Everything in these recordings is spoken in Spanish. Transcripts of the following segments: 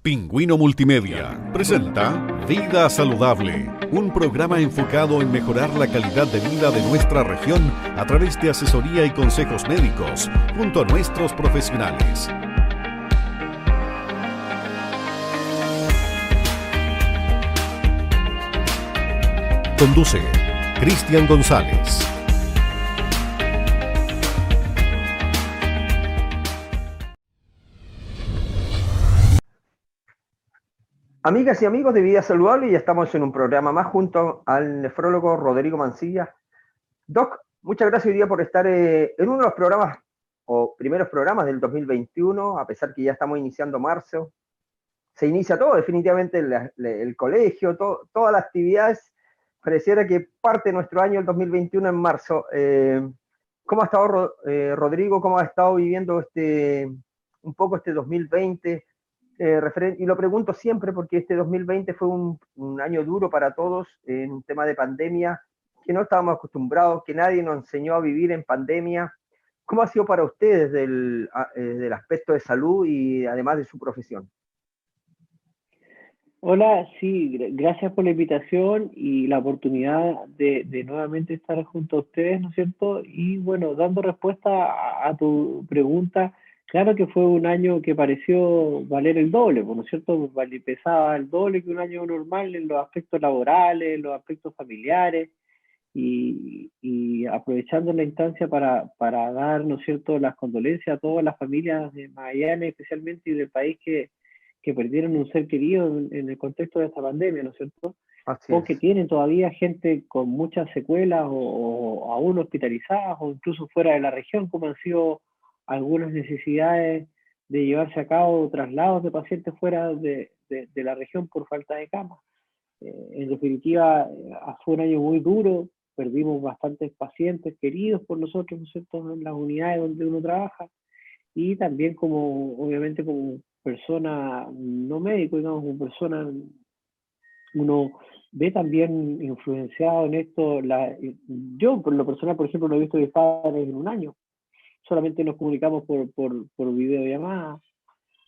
Pingüino Multimedia presenta Vida Saludable, un programa enfocado en mejorar la calidad de vida de nuestra región a través de asesoría y consejos médicos junto a nuestros profesionales. Conduce Cristian González. Amigas y amigos de Vida Saludable, ya estamos en un programa más junto al nefrólogo Rodrigo Mancilla. Doc, muchas gracias hoy día por estar en uno de los programas o primeros programas del 2021, a pesar que ya estamos iniciando marzo. Se inicia todo, definitivamente el colegio, todas las actividades. Pareciera que parte de nuestro año, el 2021, en marzo. ¿Cómo ha estado Rodrigo? ¿Cómo ha estado viviendo un poco este 2020? Y lo pregunto siempre porque este 2020 fue un año duro para todos en un tema de pandemia, que no estábamos acostumbrados, que nadie nos enseñó a vivir en pandemia. ¿Cómo ha sido para ustedes desde el aspecto de salud y además de su profesión? Hola, sí, gracias por la invitación y la oportunidad de nuevamente estar junto a ustedes, ¿no es cierto? Y bueno, dando respuesta a tu pregunta, claro que fue un año que pareció valer el doble, ¿no es cierto? Pesaba el doble que un año normal en los aspectos laborales, en los aspectos familiares, y aprovechando la instancia para dar, ¿no es cierto?, las condolencias a todas las familias de Magallanes, especialmente, y del país que perdieron un ser querido en el contexto de esta pandemia, ¿no es cierto? Así O es. que tienen todavía gente con muchas secuelas o aún hospitalizadas o incluso fuera de la región, como han sido algunas necesidades de llevarse a cabo traslados de pacientes fuera de la región por falta de camas. En definitiva, fue un año muy duro, perdimos bastantes pacientes queridos por nosotros, ¿no es cierto?, en las unidades donde uno trabaja, y también obviamente como persona no médico, digamos, como persona, uno ve también influenciado en esto, yo por lo personal, por ejemplo, no he visto a mis padres en un año, solamente nos comunicamos por videollamada,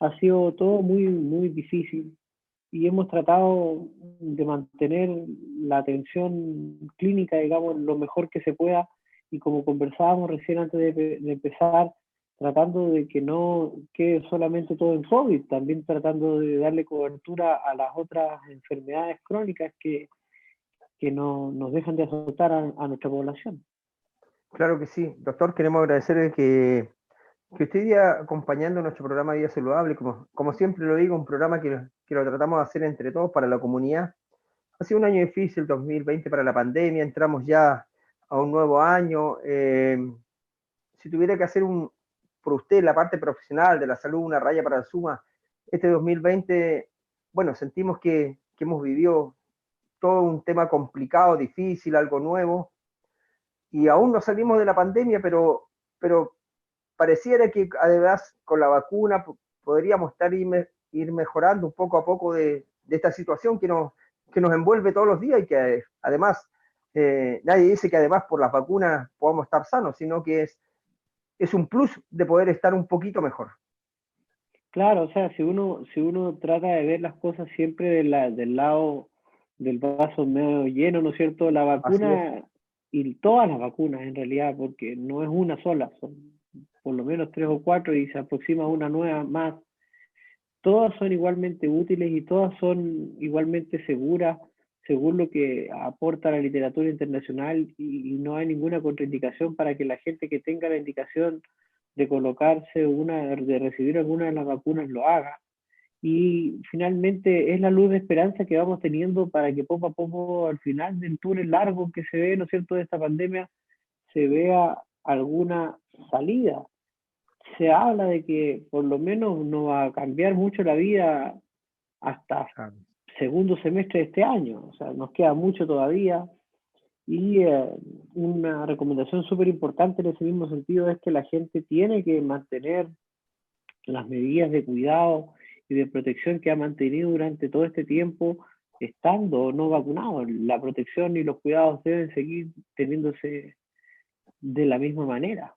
ha sido todo muy, muy difícil, y hemos tratado de mantener la atención clínica, digamos, lo mejor que se pueda, y como conversábamos recién antes de empezar, tratando de que no quede solamente todo en COVID, también tratando de darle cobertura a las otras enfermedades crónicas que no nos dejan de azotar a nuestra población. Claro que sí. Doctor, queremos agradecerle que usted día acompañando nuestro programa Vida Saludable, como siempre lo digo, un programa que lo tratamos de hacer entre todos para la comunidad. Ha sido un año difícil, 2020, para la pandemia, entramos ya a un nuevo año. Si tuviera que hacer por usted, la parte profesional de la salud, una raya para la suma, este 2020, bueno, sentimos que hemos vivido todo un tema complicado, difícil, algo nuevo, y aún no salimos de la pandemia, pero pareciera que además con la vacuna podríamos ir mejorando un poco a poco de esta situación que nos envuelve todos los días y que además nadie dice que además por las vacunas podamos estar sanos, sino que es un plus de poder estar un poquito mejor. Claro, o sea, si uno trata de ver las cosas siempre del lado del vaso medio lleno, ¿no es cierto? La vacuna, y todas las vacunas en realidad, porque no es una sola, son por lo menos 3 o 4 y se aproxima una nueva más. Todas son igualmente útiles y todas son igualmente seguras, según lo que aporta la literatura internacional, y no hay ninguna contraindicación para que la gente que tenga la indicación de de recibir alguna de las vacunas lo haga. Y finalmente es la luz de esperanza que vamos teniendo para que poco a poco, al final del túnel largo que se ve, ¿no es cierto?, de esta pandemia, se vea alguna salida. Se habla de que por lo menos no va a cambiar mucho la vida hasta segundo semestre de este año, o sea, nos queda mucho todavía. Y una recomendación súper importante en ese mismo sentido es que la gente tiene que mantener las medidas de cuidado y de protección que ha mantenido durante todo este tiempo, estando o no vacunado. La protección y los cuidados deben seguir teniéndose de la misma manera.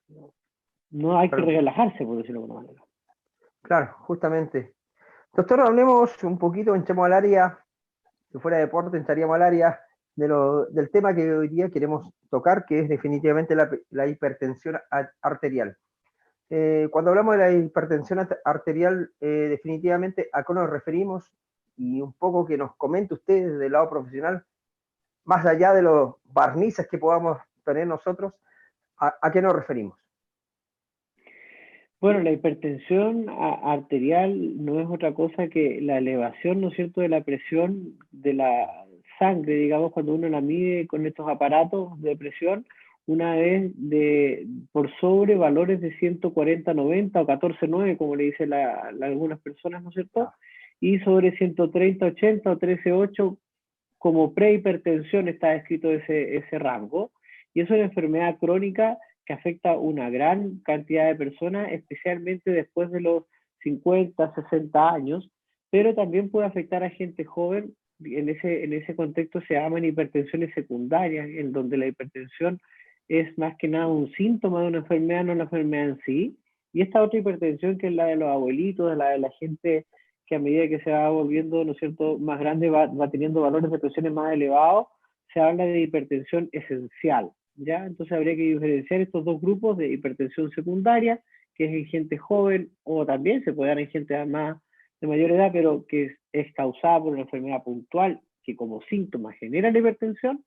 No hay que relajarse, por decirlo de alguna manera. Claro, justamente. Doctor, hablemos un poquito, entremos al área, si fuera deporte, entraríamos al área del tema que hoy día queremos tocar, que es definitivamente la hipertensión arterial. Cuando hablamos de la hipertensión arterial, definitivamente a qué nos referimos y un poco que nos comente usted desde el lado profesional, más allá de los barnices que podamos tener nosotros, ¿a qué nos referimos? Bueno, la hipertensión arterial no es otra cosa que la elevación, ¿no es cierto?, de la presión de la sangre, digamos, cuando uno la mide con estos aparatos de presión, una vez por sobre valores de 140/90 o 14/9, como le dicen algunas personas, ¿no es cierto?, y sobre 130/80 o 13/8, como prehipertensión está escrito ese rango, y es una enfermedad crónica que afecta a una gran cantidad de personas, especialmente después de los 50, 60 años, pero también puede afectar a gente joven. En ese contexto se llaman hipertensiones secundarias, en donde la hipertensión es más que nada un síntoma de una enfermedad, no una enfermedad en sí. Y esta otra hipertensión, que es la de los abuelitos, la de la gente que a medida que se va volviendo, ¿no es cierto?, más grande, va teniendo valores de presiones más elevados, se habla de hipertensión esencial, ¿ya? Entonces habría que diferenciar estos dos grupos de hipertensión secundaria, que es en gente joven, o también se puede dar en gente de mayor edad, pero que es causada por una enfermedad puntual que como síntoma genera la hipertensión,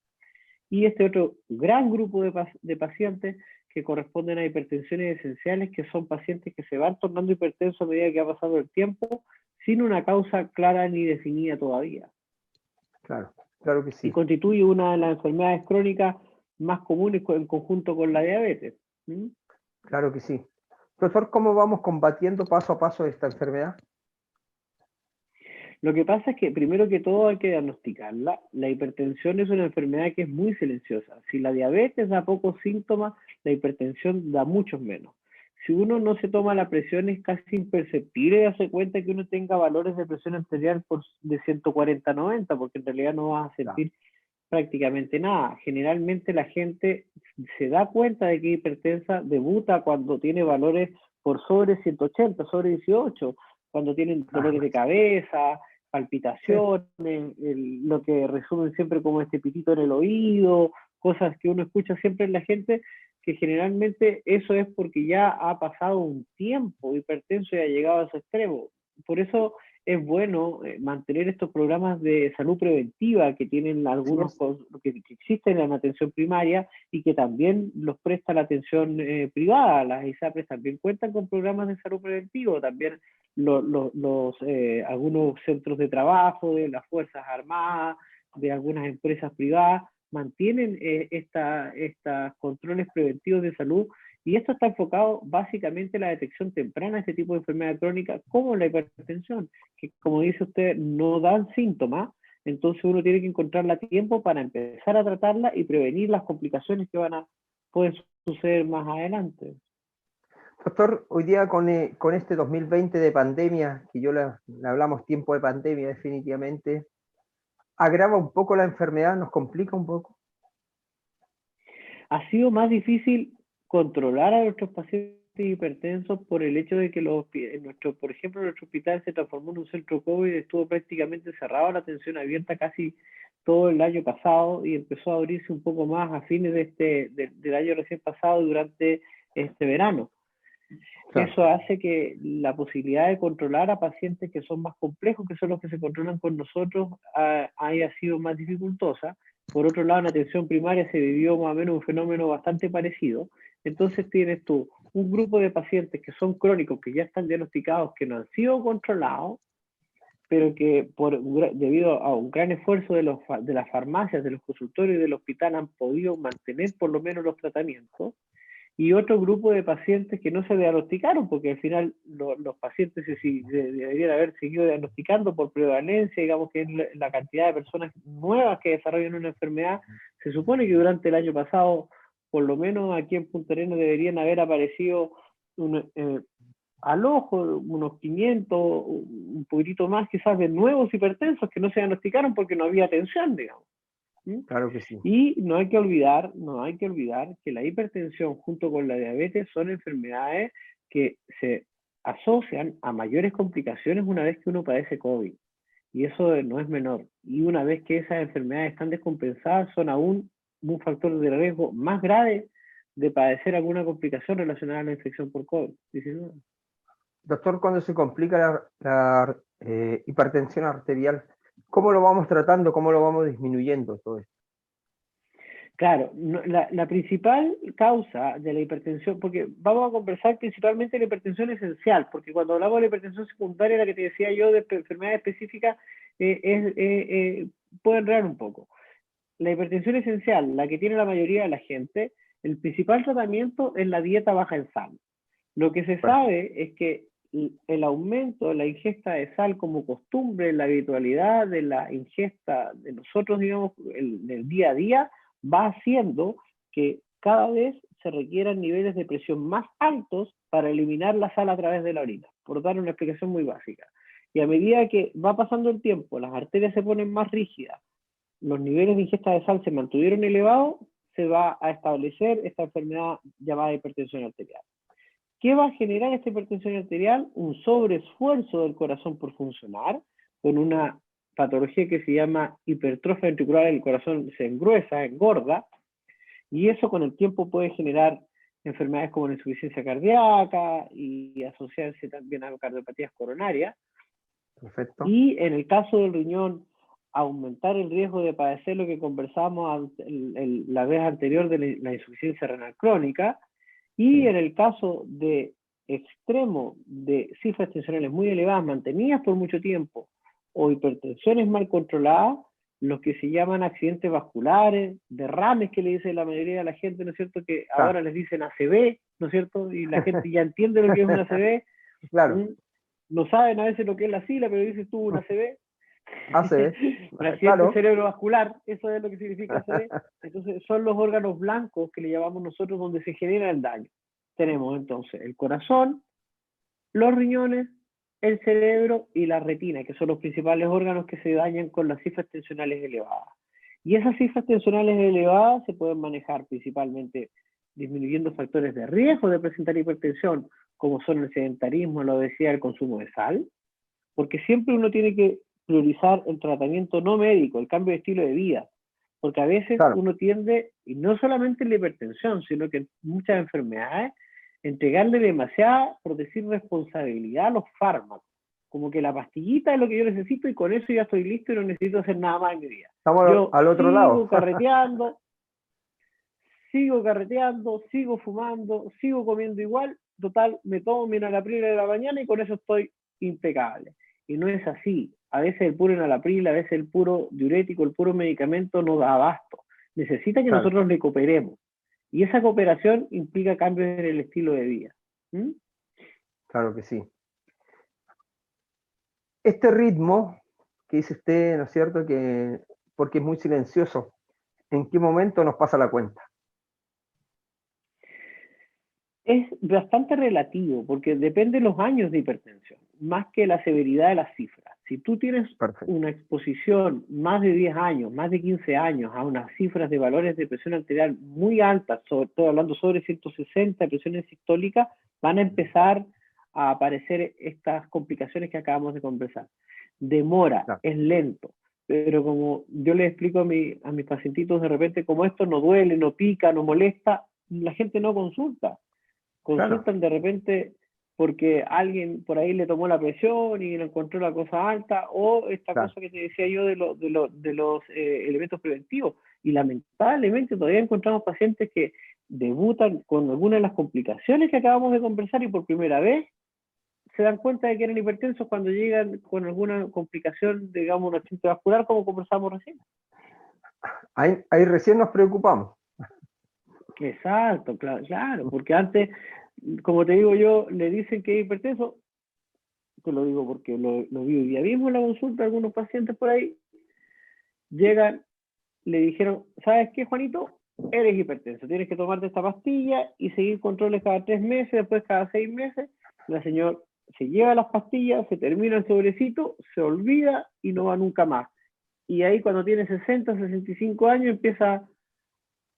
y este otro gran grupo de pacientes que corresponden a hipertensiones esenciales, que son pacientes que se van tornando hipertensos a medida que va pasando el tiempo, sin una causa clara ni definida todavía. Claro, claro que sí. Y constituye una de las enfermedades crónicas más comunes en conjunto con la diabetes. ¿Mm? Claro que sí. Profesor, ¿cómo vamos combatiendo paso a paso esta enfermedad? Lo que pasa es que primero que todo hay que diagnosticarla. La hipertensión es una enfermedad que es muy silenciosa. Si la diabetes da pocos síntomas, la hipertensión da muchos menos. Si uno no se toma la presión, es casi imperceptible darse cuenta que uno tenga valores de presión arterial de 140/90, porque en realidad no vas a sentir prácticamente nada. Generalmente la gente se da cuenta de que hipertensa, debuta cuando tiene valores por sobre 180, sobre 18, cuando tienen dolores de cabeza, palpitaciones, lo que resumen siempre como este pitito en el oído, cosas que uno escucha siempre en la gente, que generalmente eso es porque ya ha pasado un tiempo hipertenso y ha llegado a ese extremo. Por eso es bueno mantener estos programas de salud preventiva que tienen algunos, que existen en la atención primaria y que también los presta la atención privada. Las ISAPRES también cuentan con programas de salud preventivo, también algunos centros de trabajo de las Fuerzas Armadas, de algunas empresas privadas, mantienen estos controles preventivos de salud, y esto está enfocado básicamente en la detección temprana de este tipo de enfermedad crónica, como la hipertensión, que como dice usted, no dan síntomas, entonces uno tiene que encontrarla a tiempo para empezar a tratarla y prevenir las complicaciones que pueden suceder más adelante. Doctor, hoy día con este 2020 de pandemia, que yo le hablamos tiempo de pandemia definitivamente, ¿agrava un poco la enfermedad? ¿Nos complica un poco? Ha sido más difícil controlar a nuestros pacientes hipertensos por el hecho de que por ejemplo, nuestro hospital se transformó en un centro COVID, estuvo prácticamente cerrado, la atención abierta casi todo el año pasado y empezó a abrirse un poco más a fines del año recién pasado durante este verano. Claro. Eso hace que la posibilidad de controlar a pacientes que son más complejos, que son los que se controlan con nosotros, haya sido más dificultosa. Por otro lado, en atención primaria se vivió más o menos un fenómeno bastante parecido. Entonces tienes tú un grupo de pacientes que son crónicos, que ya están diagnosticados, que no han sido controlados, pero que debido a un gran esfuerzo de las farmacias, de los consultorios y del hospital han podido mantener por lo menos los tratamientos. Y otro grupo de pacientes que no se diagnosticaron, porque al final los pacientes deberían haber seguido diagnosticando por prevalencia, digamos que es la cantidad de personas nuevas que desarrollan una enfermedad. Se supone que durante el año pasado, por lo menos aquí en Punta Arenas, deberían haber aparecido al ojo unos 500, un poquitito más quizás, de nuevos hipertensos que no se diagnosticaron porque no había atención, digamos. Claro que sí. Y no hay que olvidar que la hipertensión junto con la diabetes son enfermedades que se asocian a mayores complicaciones una vez que uno padece COVID. Y eso no es menor. Y una vez que esas enfermedades están descompensadas, son aún un factor de riesgo más grave de padecer alguna complicación relacionada a la infección por COVID-19. Doctor, cuando se complica la hipertensión arterial, ¿cómo lo vamos tratando? ¿Cómo lo vamos disminuyendo todo esto? Claro, la principal causa de la hipertensión, porque vamos a conversar principalmente de la hipertensión esencial, porque cuando hablamos de la hipertensión secundaria, la que te decía yo de enfermedades específicas, puede enredar un poco. La hipertensión esencial, la que tiene la mayoría de la gente, el principal tratamiento es la dieta baja en sal. Lo que se sabe es que el aumento de la ingesta de sal como costumbre, la habitualidad de la ingesta de nosotros, digamos, del día a día, va haciendo que cada vez se requieran niveles de presión más altos para eliminar la sal a través de la orina, por dar una explicación muy básica. Y a medida que va pasando el tiempo, las arterias se ponen más rígidas, los niveles de ingesta de sal se mantuvieron elevados, se va a establecer esta enfermedad llamada hipertensión arterial. ¿Qué va a generar esta hipertensión arterial? Un sobreesfuerzo del corazón por funcionar, con una patología que se llama hipertrofia ventricular del corazón, se engruesa, engorda, y eso con el tiempo puede generar enfermedades como la insuficiencia cardíaca y asociarse también a cardiopatías coronarias. Perfecto. Y en el caso del riñón, aumentar el riesgo de padecer lo que conversamos la vez anterior de la insuficiencia renal crónica, y en el caso de extremo de cifras tensionales muy elevadas mantenidas por mucho tiempo o hipertensiones mal controladas, los que se llaman accidentes vasculares, derrames que le dice la mayoría de la gente, ¿no es cierto? Que ahora les dicen ACV, ¿no es cierto? Y la gente ya entiende lo que es un ACV. Claro. No saben a veces lo que es la sigla, pero dices tú un ACV. ACV. Un accidente Claro. cerebrovascular, eso es lo que significa ACV. Entonces son los órganos blancos que le llamamos nosotros donde se genera el daño. Tenemos entonces el corazón, los riñones, el cerebro y la retina, que son los principales órganos que se dañan con las cifras tensionales elevadas. Y esas cifras tensionales elevadas se pueden manejar principalmente disminuyendo factores de riesgo de presentar hipertensión, como son el sedentarismo, la obesidad, el consumo de sal, porque siempre uno tiene que priorizar el tratamiento no médico, el cambio de estilo de vida, porque a veces uno tiende, y no solamente en la hipertensión, sino que en muchas enfermedades, entregarle demasiada, por decir, responsabilidad a los fármacos, como que la pastillita es lo que yo necesito y con eso ya estoy listo y no necesito hacer nada más en mi vida. Estamos yo al otro lado. sigo carreteando, sigo fumando, sigo comiendo igual, total, me tomo mi enalapril de la mañana y con eso estoy impecable. Y no es así. A veces el puro enalapril, a veces el puro diurético, el puro medicamento no da abasto. Necesita que nosotros le cooperemos. Y esa cooperación implica cambios en el estilo de vida. ¿Mm? Claro que sí. Este ritmo que dice usted, ¿no es cierto? Que porque es muy silencioso, ¿en qué momento nos pasa la cuenta? Es bastante relativo, porque depende de los años de hipertensión, más que la severidad de las cifras. Si tú tienes una exposición más de 10 años, más de 15 años a unas cifras de valores de presión arterial muy altas, sobre todo hablando sobre 160 presiones sistólicas, van a empezar a aparecer estas complicaciones que acabamos de conversar. Demora, es lento, pero como yo les explico a mis pacientitos de repente, como esto no duele, no pica, no molesta, la gente no consulta. Consultan de repente porque alguien por ahí le tomó la presión y le encontró la cosa alta, o esta cosa que te decía yo de los elementos preventivos. Y lamentablemente todavía encontramos pacientes que debutan con alguna de las complicaciones que acabamos de conversar y por primera vez se dan cuenta de que eran hipertensos cuando llegan con alguna complicación, digamos, un accidente vascular, como conversamos recién. Ahí recién nos preocupamos. Exacto, claro, porque antes, como te digo yo, le dicen que es hipertenso, te lo digo porque lo vi hoy día mismo en la consulta, algunos pacientes por ahí, llegan, le dijeron, ¿sabes qué, Juanito? Eres hipertenso, tienes que tomarte esta pastilla y seguir controles cada 3 meses, después cada 6 meses. La señora se lleva las pastillas, se termina el sobrecito, se olvida y no va nunca más. Y ahí cuando tiene 60, 65 años empieza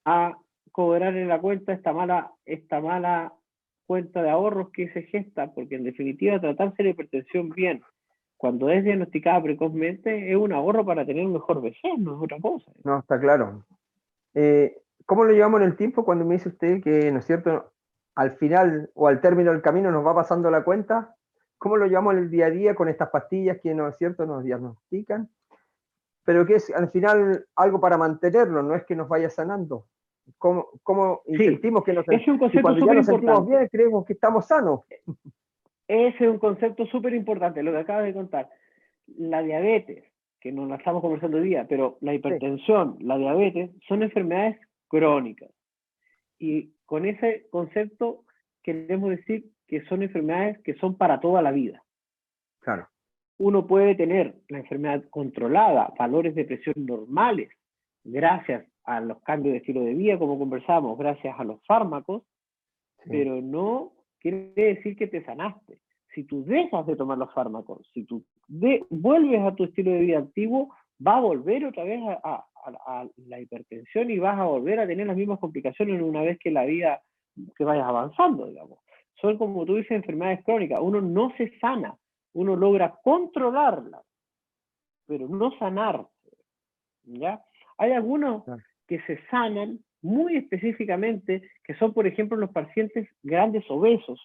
a cobrar en la cuenta esta mala cuenta de ahorros que se gesta, porque en definitiva tratarse la hipertensión bien, cuando es diagnosticada precozmente, es un ahorro para tener un mejor vejez, no es otra cosa. No, está claro. ¿Cómo lo llevamos en el tiempo cuando me dice usted que, ¿no es cierto?, al final o al término del camino nos va pasando la cuenta? ¿Cómo lo llevamos en el día a día con estas pastillas que, ¿no es cierto?, nos diagnostican? Pero que es al final algo para mantenerlo, no es que nos vaya sanando. ¿Cómo sentimos que ese es un concepto cuando ya nos sentimos importante. bien creemos que estamos sanos? Ese es un concepto súper importante, lo que acabas de contar. La diabetes, que no la estamos conversando hoy día, pero la hipertensión, la diabetes, son enfermedades crónicas. Y con ese concepto queremos decir que son enfermedades que son para toda la vida. Claro. Uno puede tener la enfermedad controlada, valores de presión normales, gracias a los cambios de estilo de vida, como conversamos, gracias a los fármacos, pero no quiere decir que te sanaste. Si tú dejas de tomar los fármacos, si tú vuelves a tu estilo de vida antiguo, va a volver otra vez a la hipertensión y vas a volver a tener las mismas complicaciones una vez que la vida, que vayas avanzando, digamos. Son, como tú dices, enfermedades crónicas. Uno no se sana, uno logra controlarlas, pero no sanarse, ¿ya? Hay algunos que se sanan muy específicamente, que son, por ejemplo, los pacientes grandes obesos,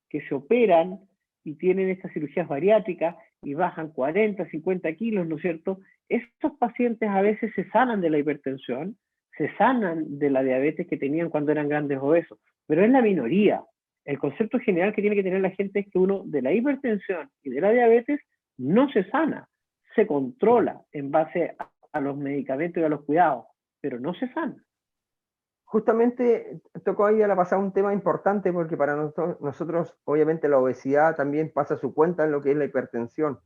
que se operan y tienen estas cirugías bariátricas y bajan 40, 50 kilos, ¿no es cierto? Estos pacientes a veces se sanan de la hipertensión, se sanan de la diabetes que tenían cuando eran grandes obesos, pero es la minoría. El concepto general que tiene que tener la gente es que uno de la hipertensión y de la diabetes no se sana, se controla en base a los medicamentos y a los cuidados, pero no se sana. Justamente tocó ahí a la pasada un tema importante porque para nosotros obviamente la obesidad también pasa su cuenta en lo que es la hipertensión.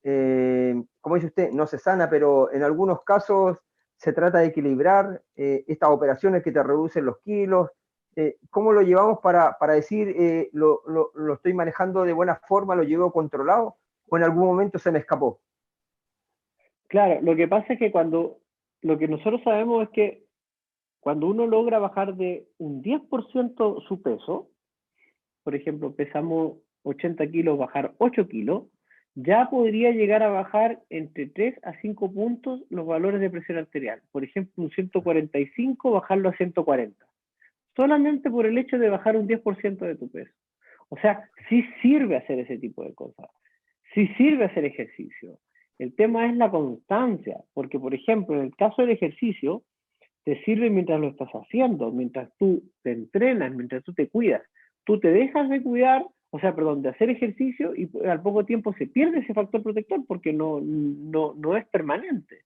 Como dice usted, no se sana, pero en algunos casos se trata de equilibrar estas operaciones que te reducen los kilos. ¿Cómo lo llevamos para decir lo estoy manejando de buena forma, lo llevo controlado o en algún momento se me escapó? Claro, lo que pasa es que lo que nosotros sabemos es que cuando uno logra bajar de un 10% su peso, por ejemplo, pesamos 80 kilos, bajar 8 kilos, ya podría llegar a bajar entre 3 a 5 puntos los valores de presión arterial. Por ejemplo, un 145, bajarlo a 140. Solamente por el hecho de bajar un 10% de tu peso. O sea, sí sirve hacer ese tipo de cosas. Sí sirve hacer ejercicio. El tema es la constancia, porque, por ejemplo, en el caso del ejercicio, te sirve mientras lo estás haciendo, mientras tú te entrenas, mientras tú te cuidas. Tú te dejas de cuidar, de hacer ejercicio y al poco tiempo se pierde ese factor protector porque no es permanente.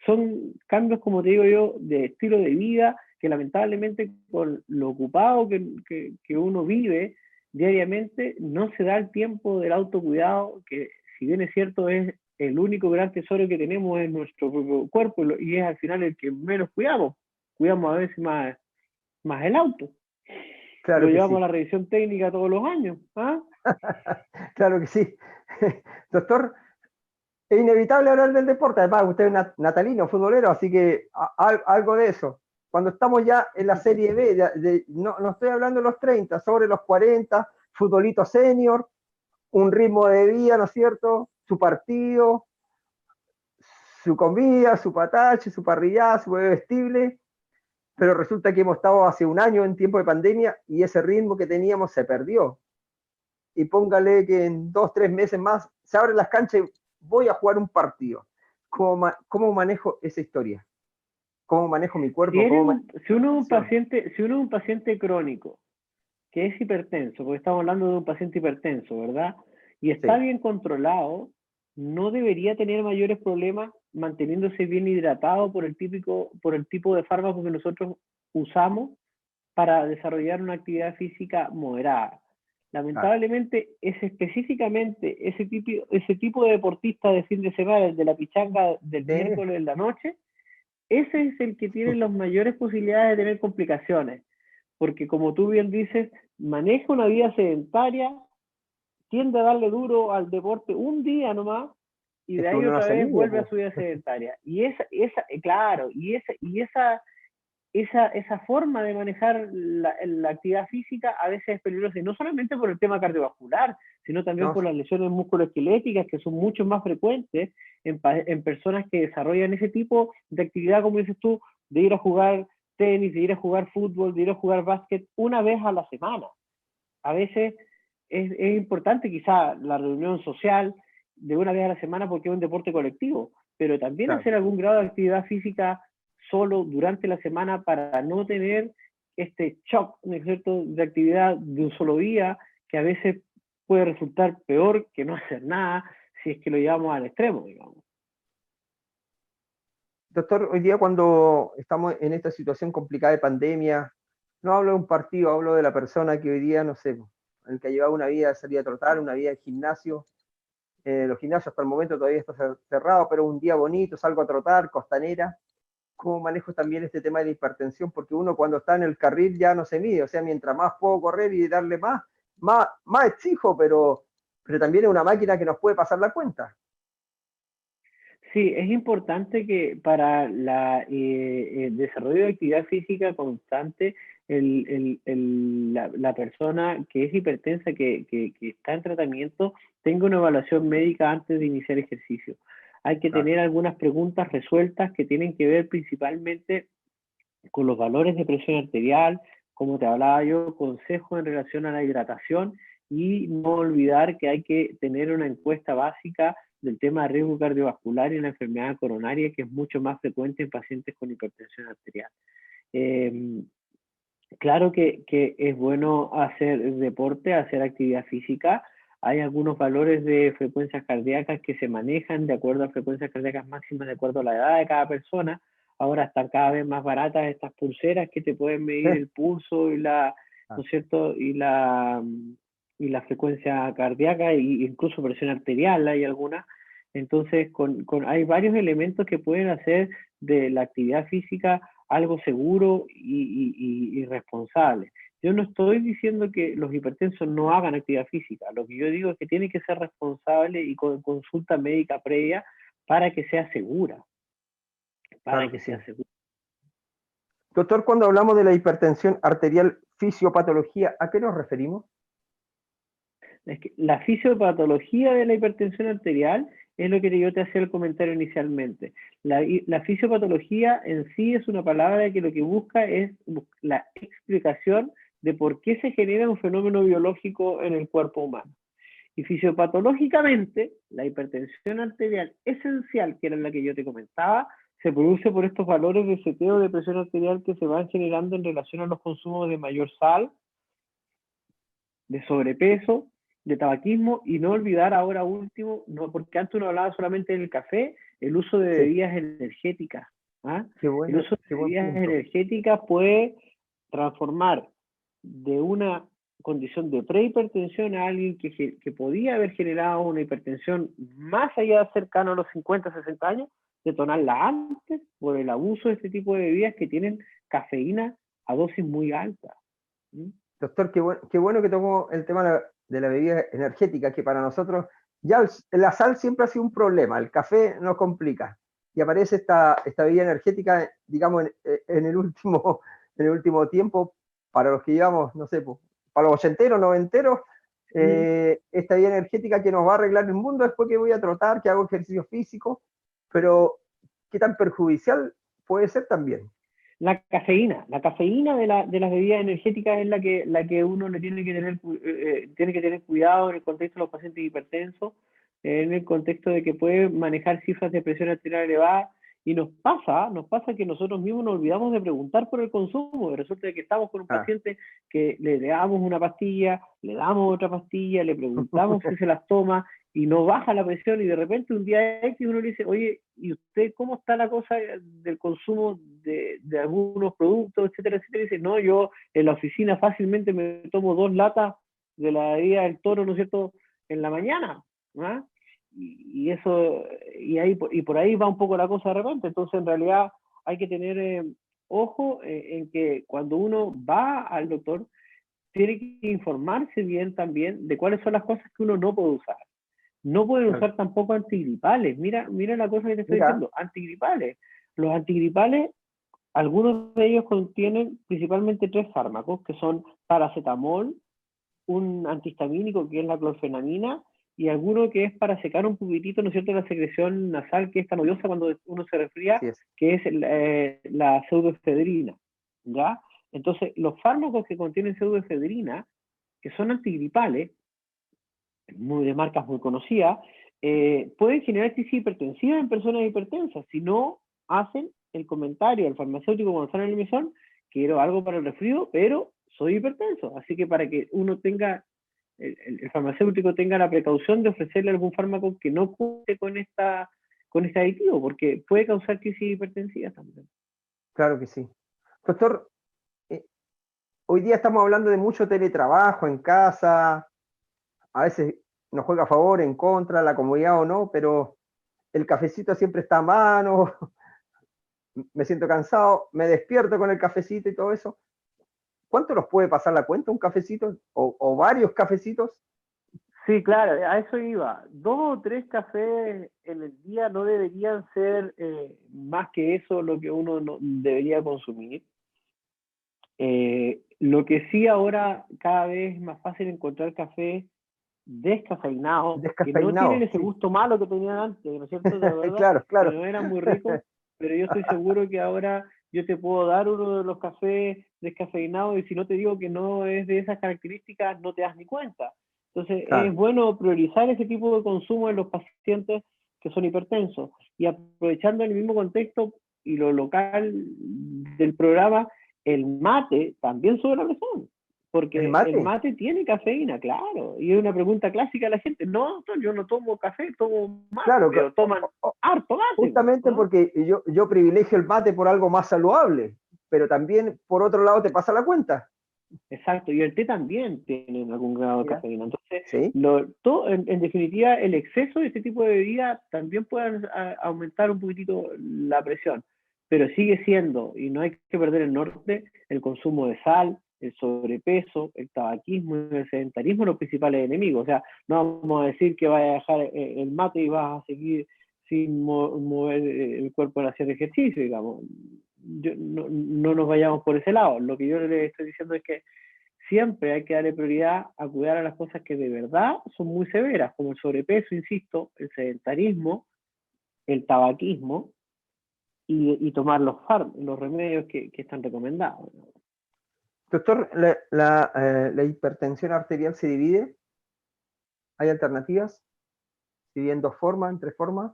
Son cambios, como te digo yo, de estilo de vida que lamentablemente con lo ocupado que uno vive diariamente no se da el tiempo del autocuidado, que si bien es cierto es el único gran tesoro que tenemos es nuestro propio cuerpo y es al final el que menos cuidamos. Cuidamos a veces más el auto. Claro, lo llevamos a la revisión técnica todos los años. ¿Ah? Claro que sí. Doctor, es inevitable hablar del deporte. Además, usted es natalino, futbolero, así que algo de eso. Cuando estamos ya en la Serie B, no estoy hablando de los 30, sobre los 40, futbolito senior, un ritmo de vida, ¿no es cierto? Su partido, su comida, su patache, su parrillada, su bebestible, pero resulta que hemos estado hace un año en tiempo de pandemia y ese ritmo que teníamos se perdió. Y póngale que en 2, 3 meses más se abren las canchas y voy a jugar un partido. ¿Cómo manejo esa historia? ¿Cómo manejo mi cuerpo? Si uno es un paciente crónico, que es hipertenso, porque estamos hablando de un paciente hipertenso, ¿verdad? Y está bien controlado, no debería tener mayores problemas manteniéndose bien hidratado por el tipo de fármaco que nosotros usamos para desarrollar una actividad física moderada. Lamentablemente, es específicamente ese tipo de deportista de fin de semana, el de la pichanga del miércoles en la noche, ese es el que tiene las mayores posibilidades de tener complicaciones. Porque como tú bien dices, maneja una vida sedentaria, tiende a darle duro al deporte un día nomás, y de ahí otra vez vuelve a su vida sedentaria. Y esa esa forma de manejar la actividad física a veces es peligrosa, y no solamente por el tema cardiovascular, sino también por las lesiones musculoesqueléticas, que son mucho más frecuentes en personas que desarrollan ese tipo de actividad, como dices tú, de ir a jugar tenis, de ir a jugar fútbol, de ir a jugar básquet una vez a la semana. A veces es importante quizá la reunión social de una vez a la semana porque es un deporte colectivo, pero también hacer algún grado de actividad física solo durante la semana para no tener este shock, ¿no es cierto?, de actividad de un solo día, que a veces puede resultar peor que no hacer nada si es que lo llevamos al extremo, digamos. Doctor, hoy día cuando estamos en esta situación complicada de pandemia, no hablo de un partido, hablo de la persona que hoy día, no sé, el que ha llevado una vida de salir a trotar, una vida de gimnasio. Los gimnasios hasta el momento todavía están cerrados, pero un día bonito, salgo a trotar, costanera. ¿Cómo manejo también este tema de la hipertensión? Porque uno cuando está en el carril ya no se mide, o sea, mientras más puedo correr y darle más exijo, pero también es una máquina que nos puede pasar la cuenta. Sí, es importante que para el desarrollo de actividad física constante, la persona que es hipertensa, que está en tratamiento, tenga una evaluación médica antes de iniciar ejercicio. Hay que tener algunas preguntas resueltas que tienen que ver principalmente con los valores de presión arterial, como te hablaba yo, consejos en relación a la hidratación, y no olvidar que hay que tener una encuesta básica del tema de riesgo cardiovascular y la enfermedad coronaria, que es mucho más frecuente en pacientes con hipertensión arterial. Claro que es bueno hacer deporte, hacer actividad física. Hay algunos valores de frecuencias cardíacas que se manejan de acuerdo a frecuencias cardíacas máximas, de acuerdo a la edad de cada persona. Ahora están cada vez más baratas estas pulseras que te pueden medir el pulso y ¿no es cierto?, y la frecuencia cardíaca e incluso presión arterial, hay algunas. Entonces, hay varios elementos que pueden hacer de la actividad física algo seguro y responsable. Yo no estoy diciendo que los hipertensos no hagan actividad física. Lo que yo digo es que tiene que ser responsable y con consulta médica previa para que sea segura. Segura. Doctor, cuando hablamos de la hipertensión arterial fisiopatología, ¿a qué nos referimos? Es que la fisiopatología de la hipertensión arterial es lo que yo te hacía el comentario inicialmente. La fisiopatología en sí es una palabra que lo que busca es la explicación de por qué se genera un fenómeno biológico en el cuerpo humano. Y fisiopatológicamente, la hipertensión arterial esencial, que era la que yo te comentaba, se produce por estos valores de seteo de presión arterial que se van generando en relación a los consumos de mayor sal, de sobrepeso, de tabaquismo, y no olvidar ahora último, porque antes uno hablaba solamente del café, el uso de bebidas energéticas. Qué bueno, el uso de bebidas energéticas puede transformar de una condición de prehipertensión a alguien que podía haber generado una hipertensión más allá cercano a los 50, 60 años, detonarla antes por el abuso de este tipo de bebidas que tienen cafeína a dosis muy altas. Doctor, qué bueno que tomó el tema de la bebida energética, que para nosotros ya la sal siempre ha sido un problema, el café nos complica. Y aparece esta bebida energética, digamos, en el último tiempo, para los que llevamos, no sé, para los ochenteros, noventeros, esta bebida energética que nos va a arreglar el mundo después que voy a trotar, que hago ejercicio físico, pero ¿qué tan perjudicial puede ser también? La cafeína de las bebidas energéticas es la que uno le tiene que tener cuidado en el contexto de los pacientes hipertensos, en el contexto de que puede manejar cifras de presión arterial elevada, y nos pasa que nosotros mismos nos olvidamos de preguntar por el consumo, y resulta que estamos con un paciente que le damos una pastilla, le damos otra pastilla, le preguntamos si se las toma, y no baja la presión, y de repente un día X uno le dice, oye, ¿y usted cómo está la cosa del consumo de algunos productos, etcétera, etcétera? Y dice, no, yo en la oficina fácilmente me tomo 2 latas de la bebida del Toro, ¿no es cierto?, en la mañana, ¿no? Y por ahí va un poco la cosa de repente. Entonces, en realidad, hay que tener ojo en que cuando uno va al doctor, tiene que informarse bien también de cuáles son las cosas que uno no puede usar. No pueden usar tampoco antigripales. Mira la cosa que te estoy diciendo, antigripales. Los antigripales Algunos de ellos contienen principalmente 3 fármacos, que son paracetamol, un antihistamínico que es la clorfenamina, y alguno que es para secar un poquitito, ¿no es cierto?, la secreción nasal que es tan odiosa cuando uno se resfría, que es la pseudoefedrina, ¿ya? Entonces, los fármacos que contienen pseudoefedrina, que son antigripales, de marcas muy conocidas, pueden generar crisis hipertensiva en personas hipertensas, si no hacen el comentario al farmacéutico cuando están en el mesón: quiero algo para el resfrío, pero soy hipertenso. Así que para que uno tenga, el farmacéutico tenga la precaución de ofrecerle algún fármaco que no cuente con este aditivo, porque puede causar crisis hipertensiva también. Claro que sí. Doctor, hoy día estamos hablando de mucho teletrabajo en casa, a veces nos juega a favor, en contra, la comodidad o no, pero el cafecito siempre está a mano, me siento cansado, me despierto con el cafecito y todo eso. ¿Cuánto nos puede pasar la cuenta un cafecito o varios cafecitos? Sí, claro, a eso iba. 2 o 3 cafés en el día no deberían ser más que eso lo que uno no debería consumir. Lo que sí ahora cada vez es más fácil encontrar café descafeinado, que no tienen ese gusto malo que tenían antes, ¿no es cierto? De verdad, claro, claro. que no eran muy ricos, pero yo estoy seguro que ahora yo te puedo dar uno de los cafés descafeinados, y si no te digo que no es de esas características, no te das ni cuenta. Entonces, claro, es bueno priorizar ese tipo de consumo en los pacientes que son hipertensos. Y aprovechando el mismo contexto y lo local del programa, el mate también sube la presión. Porque el mate tiene cafeína, claro. Y es una pregunta clásica de la gente: no, yo no tomo café, tomo mate. Claro, pero toman harto mate. Justamente, ¿no? Porque yo privilegio el mate por algo más saludable, pero también, por otro lado, te pasa la cuenta. Exacto, y el té también tiene algún grado de cafeína. Entonces, ¿sí? En definitiva, el exceso de este tipo de bebida también puede aumentar un poquitito la presión, pero sigue siendo, y no hay que perder el norte, el consumo de sal, el sobrepeso, el tabaquismo y el sedentarismo los principales enemigos. O sea, no vamos a decir que vaya a dejar el mate y vas a seguir sin mover el cuerpo en hacer ejercicio, digamos. No nos vayamos por ese lado. Lo que yo le estoy diciendo es que siempre hay que darle prioridad a cuidar a las cosas que de verdad son muy severas, como el sobrepeso, insisto, el sedentarismo, el tabaquismo, y tomar los remedios que están recomendados. Doctor, ¿la hipertensión arterial se divide? ¿Hay alternativas? ¿Se divide en 2 formas, en 3 formas?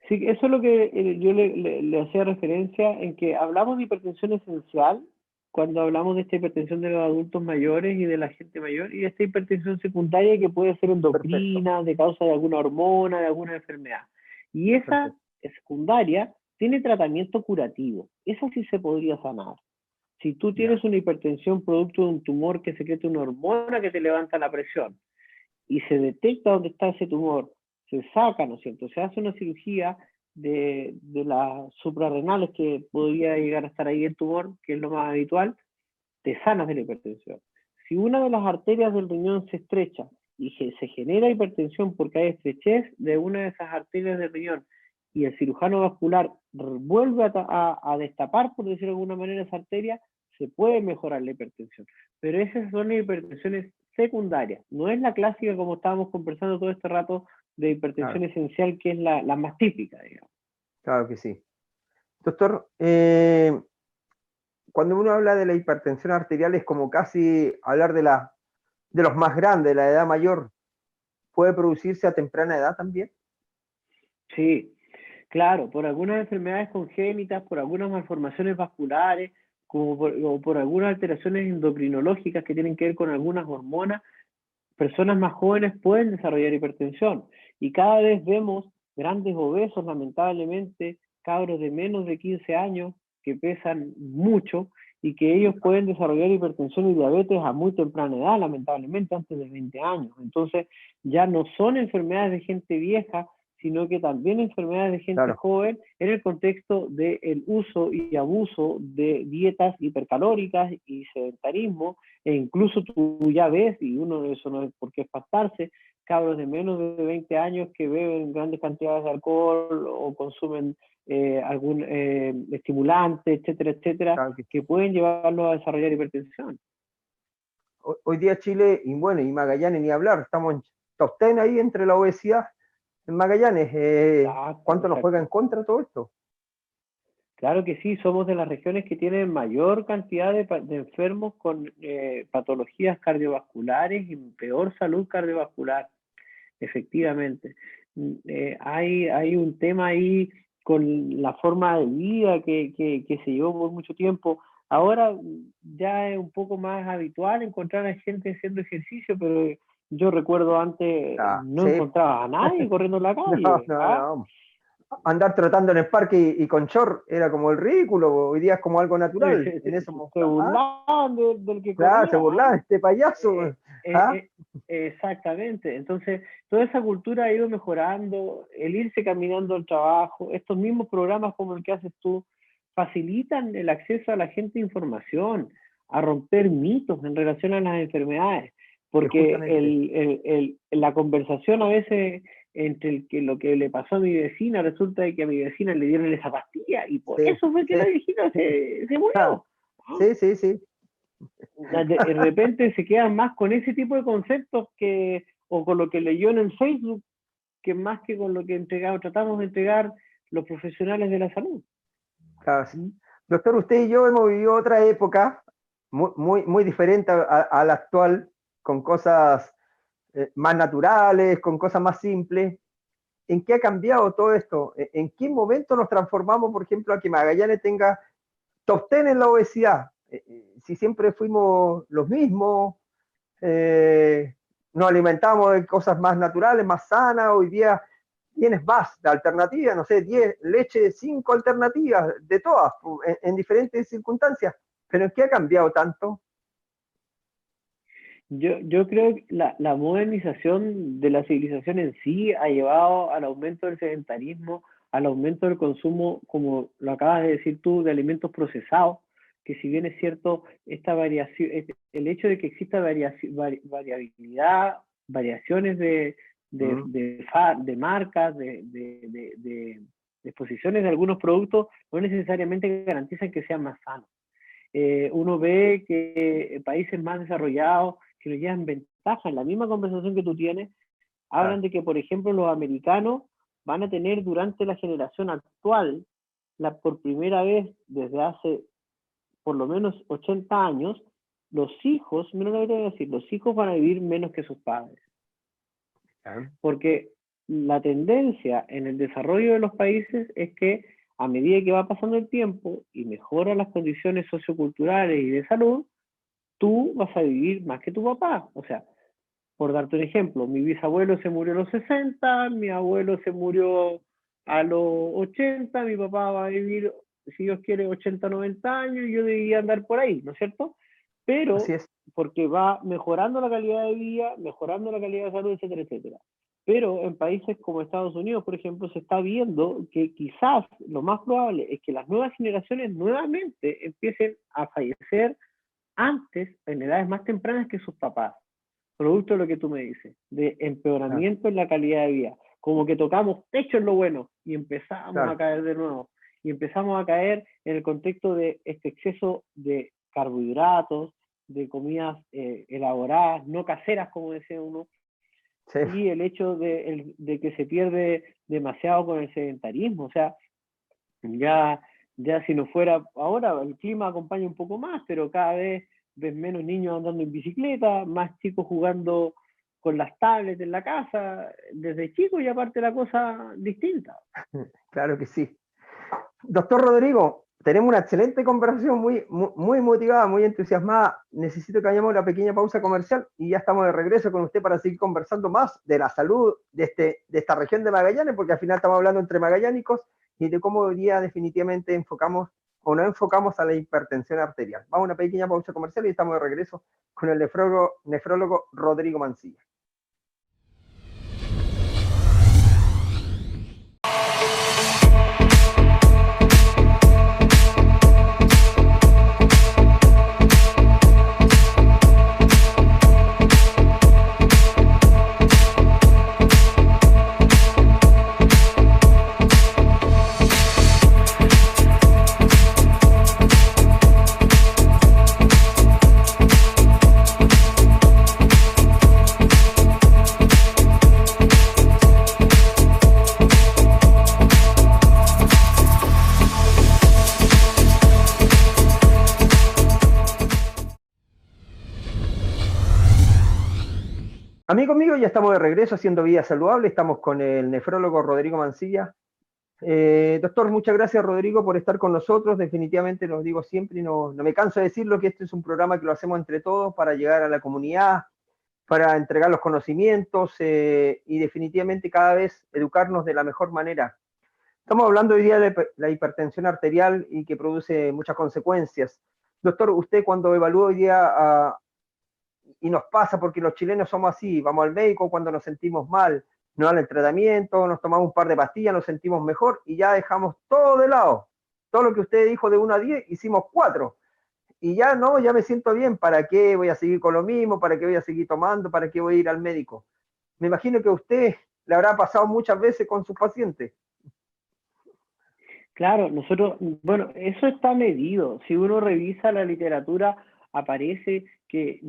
Sí, eso es lo que yo le hacía referencia, en que hablamos de hipertensión esencial cuando hablamos de esta hipertensión de los adultos mayores y de la gente mayor, y de esta hipertensión secundaria que puede ser endocrina, de causa de alguna hormona, de alguna enfermedad. Y esa secundaria tiene tratamiento curativo. Eso sí se podría sanar. Si tú tienes una hipertensión producto de un tumor que secreta una hormona que te levanta la presión, y se detecta dónde está ese tumor, se saca, ¿no es cierto? Se hace una cirugía de las suprarrenales, que podría llegar a estar ahí el tumor, que es lo más habitual, te sanas de la hipertensión. Si una de las arterias del riñón se estrecha y se genera hipertensión porque hay estrechez de una de esas arterias del riñón, y el cirujano vascular vuelve a destapar, por decirlo de alguna manera, esa arteria, se puede mejorar la hipertensión. Pero esas son las hipertensiones secundarias. No es la clásica, como estábamos conversando todo este rato, de hipertensión esencial, que es la más típica, digamos. Claro que sí. Doctor, cuando uno habla de la hipertensión arterial es como casi hablar de los más grandes, de la edad mayor. ¿Puede producirse a temprana edad también? Sí, claro, por algunas enfermedades congénitas, por algunas malformaciones vasculares, o por algunas alteraciones endocrinológicas que tienen que ver con algunas hormonas, personas más jóvenes pueden desarrollar hipertensión. Y cada vez vemos grandes obesos, lamentablemente, cabros de menos de 15 años que pesan mucho, y que ellos pueden desarrollar hipertensión y diabetes a muy temprana edad, lamentablemente antes de 20 años. Entonces, ya no son enfermedades de gente vieja, sino que también enfermedades de gente joven, en el contexto del uso y abuso de dietas hipercalóricas y sedentarismo, e incluso tú ya ves, y uno, eso no es por qué espantarse, cabros de menos de 20 años que beben grandes cantidades de alcohol o consumen algún estimulante, etcétera, etcétera, Claro que pueden llevarlos a desarrollar hipertensión. Hoy día Chile, y bueno, y Magallanes ni hablar, estamos en top 10 ahí entre la obesidad en Magallanes. ¿Cuánto nos juega en contra todo esto? Claro que sí, somos de las regiones que tienen mayor cantidad de enfermos con patologías cardiovasculares y peor salud cardiovascular, efectivamente. Hay un tema ahí con la forma de vida que se llevó por mucho tiempo. Ahora ya es un poco más habitual encontrar a gente haciendo ejercicio, pero yo recuerdo antes no encontraba a nadie corriendo en la calle. No. Andar trotando en el parque y con short era como el ridículo, hoy día es como algo natural. Se burlaban del que corría. Claro, se burlaban, este payaso. Exactamente, entonces toda esa cultura ha ido mejorando, el irse caminando al trabajo, estos mismos programas como el que haces tú, facilitan el acceso a la gente a información, a romper mitos en relación a las enfermedades, porque la conversación a veces entre lo que le pasó a mi vecina, resulta de que a mi vecina le dieron esa pastilla y por eso fue que la viejita se murió. Sí. De repente se quedan más con ese tipo de conceptos o con lo que leyó en el Facebook, que más que con lo que tratamos de entregar los profesionales de la salud. Claro, sí. Doctor, usted y yo hemos vivido otra época muy diferente a la actual, con cosas más naturales, con cosas más simples. ¿En qué ha cambiado todo esto? ¿En qué momento nos transformamos, por ejemplo, a que Magallanes tenga top 10 en la obesidad? Si siempre fuimos los mismos, nos alimentamos de cosas más naturales, más sanas, hoy día tienes más de alternativas, no sé, 10 leche, 5 alternativas, de todas, en diferentes circunstancias. ¿Pero en qué ha cambiado tanto? Yo creo que la modernización de la civilización en sí ha llevado al aumento del sedentarismo, al aumento del consumo, como lo acabas de decir tú, de alimentos procesados, que si bien es cierto, esta variación, el hecho de que exista variabilidad, variaciones de marcas, de exposiciones de algunos productos, no necesariamente garantizan que sean más sanos. Uno ve que países más desarrollados, que lo llevan ventaja en la misma conversación que tú tienes, hablan de que, por ejemplo, los americanos van a tener durante la generación actual, por primera vez desde hace por lo menos 80 años, los hijos van a vivir menos que sus padres. Porque la tendencia en el desarrollo de los países es que a medida que va pasando el tiempo y mejoran las condiciones socioculturales y de salud, tú vas a vivir más que tu papá. O sea, por darte un ejemplo, mi bisabuelo se murió a los 60, mi abuelo se murió a los 80, mi papá va a vivir, si Dios quiere, 80, 90 años, y yo debía andar por ahí, ¿no es cierto? Pero porque va mejorando la calidad de vida, mejorando la calidad de salud, etcétera, etcétera. Pero en países como Estados Unidos, por ejemplo, se está viendo que quizás lo más probable es que las nuevas generaciones nuevamente empiecen a fallecer antes, en edades más tempranas que sus papás, producto de lo que tú me dices, de empeoramiento en la calidad de vida, como que tocamos techo en lo bueno y empezamos a caer de nuevo, y empezamos a caer en el contexto de este exceso de carbohidratos, de comidas elaboradas, no caseras, como decía uno, y el hecho de que se pierde demasiado con el sedentarismo. O sea, ya si no fuera ahora, el clima acompaña un poco más, pero cada vez ves menos niños andando en bicicleta, más chicos jugando con las tablets en la casa, desde chicos, y aparte la cosa distinta. Claro que sí. Doctor Rodrigo, tenemos una excelente conversación, muy motivada, muy entusiasmada. Necesito que hagamos una pequeña pausa comercial y ya estamos de regreso con usted para seguir conversando más de la salud de esta región de Magallanes, porque al final estamos hablando entre magallánicos y de cómo hoy día definitivamente enfocamos o no enfocamos a la hipertensión arterial. Vamos a una pequeña pausa comercial y estamos de regreso con el nefrólogo Rodrigo Mancilla. Amigos míos, ya estamos de regreso haciendo Vida Saludable. Estamos con el nefrólogo Rodrigo Mancilla. Doctor, muchas gracias, Rodrigo, por estar con nosotros. Definitivamente lo digo siempre y no me canso de decirlo, que este es un programa que lo hacemos entre todos para llegar a la comunidad, para entregar los conocimientos y definitivamente cada vez educarnos de la mejor manera. Estamos hablando hoy día de la hipertensión arterial y que produce muchas consecuencias. Doctor, usted cuando evalúa hoy día y nos pasa porque los chilenos somos así, vamos al médico cuando nos sentimos mal, nos dan el tratamiento, nos tomamos un par de pastillas, nos sentimos mejor y ya dejamos todo de lado. Todo lo que usted dijo de 1 a 10, hicimos 4. Y ya no, ya me siento bien, ¿para qué voy a seguir con lo mismo? ¿Para qué voy a seguir tomando? ¿Para qué voy a ir al médico? Me imagino que a usted le habrá pasado muchas veces con sus pacientes. Claro, nosotros, bueno, eso está medido. Si uno revisa la literatura, aparece que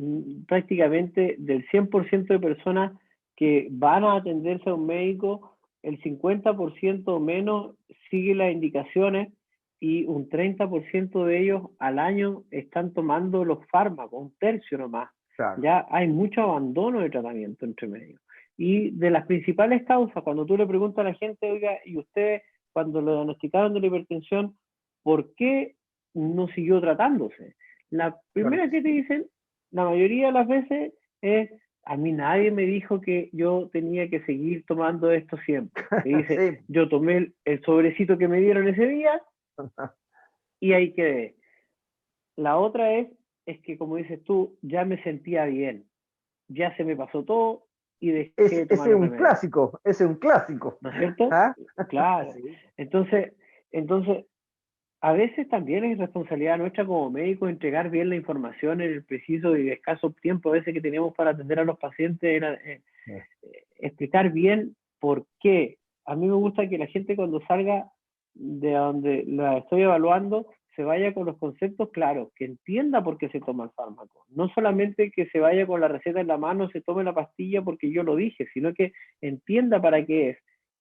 prácticamente del 100% de personas que van a atenderse a un médico, el 50% o menos sigue las indicaciones y un 30% de ellos al año están tomando los fármacos, un tercio nomás. Claro. Ya hay mucho abandono de tratamiento entre medio. Y de las principales causas, cuando tú le preguntas a la gente, oiga, ¿y usted cuando lo diagnosticaron de la hipertensión, por qué no siguió tratándose? La primera que te dicen, la mayoría de las veces, es: a mí nadie me dijo que yo tenía que seguir tomando esto siempre. Te dice, sí. Yo tomé el sobrecito que me dieron ese día y ahí quedé. La otra es que, como dices tú, ya me sentía bien, ya se me pasó todo y dejé de tomar. Ese es un clásico, ese es un clásico. ¿No es cierto? ¿Ah? Claro. Sí. Entonces, a veces también es responsabilidad nuestra como médicos entregar bien la información en el preciso y escaso tiempo a veces que tenemos para atender a los pacientes, explicar bien por qué. A mí me gusta que la gente cuando salga de donde la estoy evaluando se vaya con los conceptos claros, que entienda por qué se toma el fármaco. No solamente que se vaya con la receta en la mano, se tome la pastilla porque yo lo dije, sino que entienda para qué es.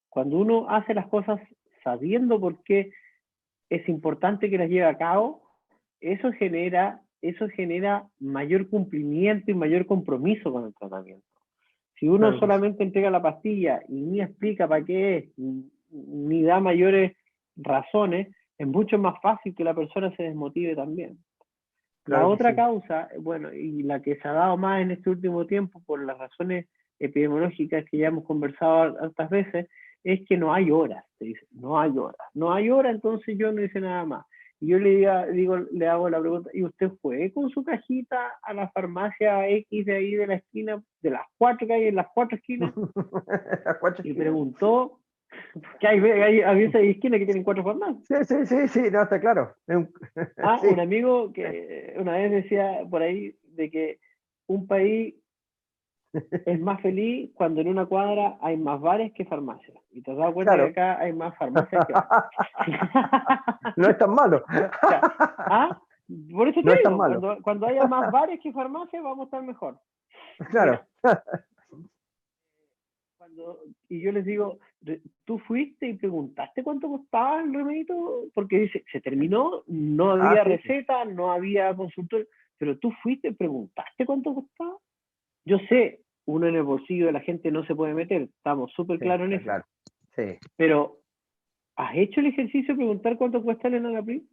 Cuando uno hace las cosas sabiendo por qué es importante que las lleve a cabo, eso genera mayor cumplimiento y mayor compromiso con el tratamiento. Si uno solamente entrega la pastilla y ni explica para qué es, ni da mayores razones, es mucho más fácil que la persona se desmotive también. La otra causa, bueno, y la que se ha dado más en este último tiempo por las razones epidemiológicas que ya hemos conversado hartas veces, es que no hay horas, te dice, no hay horas, entonces yo no hice nada más. Y yo le hago la pregunta, ¿y usted fue con su cajita a la farmacia X de ahí de la esquina, de las 4 que hay en las 4 esquinas? Y preguntó, que a veces hay esquinas que tienen 4 farmacias. Sí, no, está claro. Sí. Un amigo que una vez decía por ahí de que un país es más feliz cuando en una cuadra hay más bares que farmacias. Y te has dado cuenta que acá hay más farmacias que bares. No es tan malo. ¿Ah? Por eso te digo, cuando haya más bares que farmacias vamos a estar mejor. Claro. Y yo les digo, ¿tú fuiste y preguntaste cuánto costaba el remedito? Porque dice, se terminó, no había receta, no había consultorio, pero tú fuiste y preguntaste cuánto costaba. Yo sé, uno en el bolsillo de la gente no se puede meter, estamos súper claros en eso. Claro. Sí. Pero, ¿has hecho el ejercicio de preguntar cuánto cuesta el Enalapril?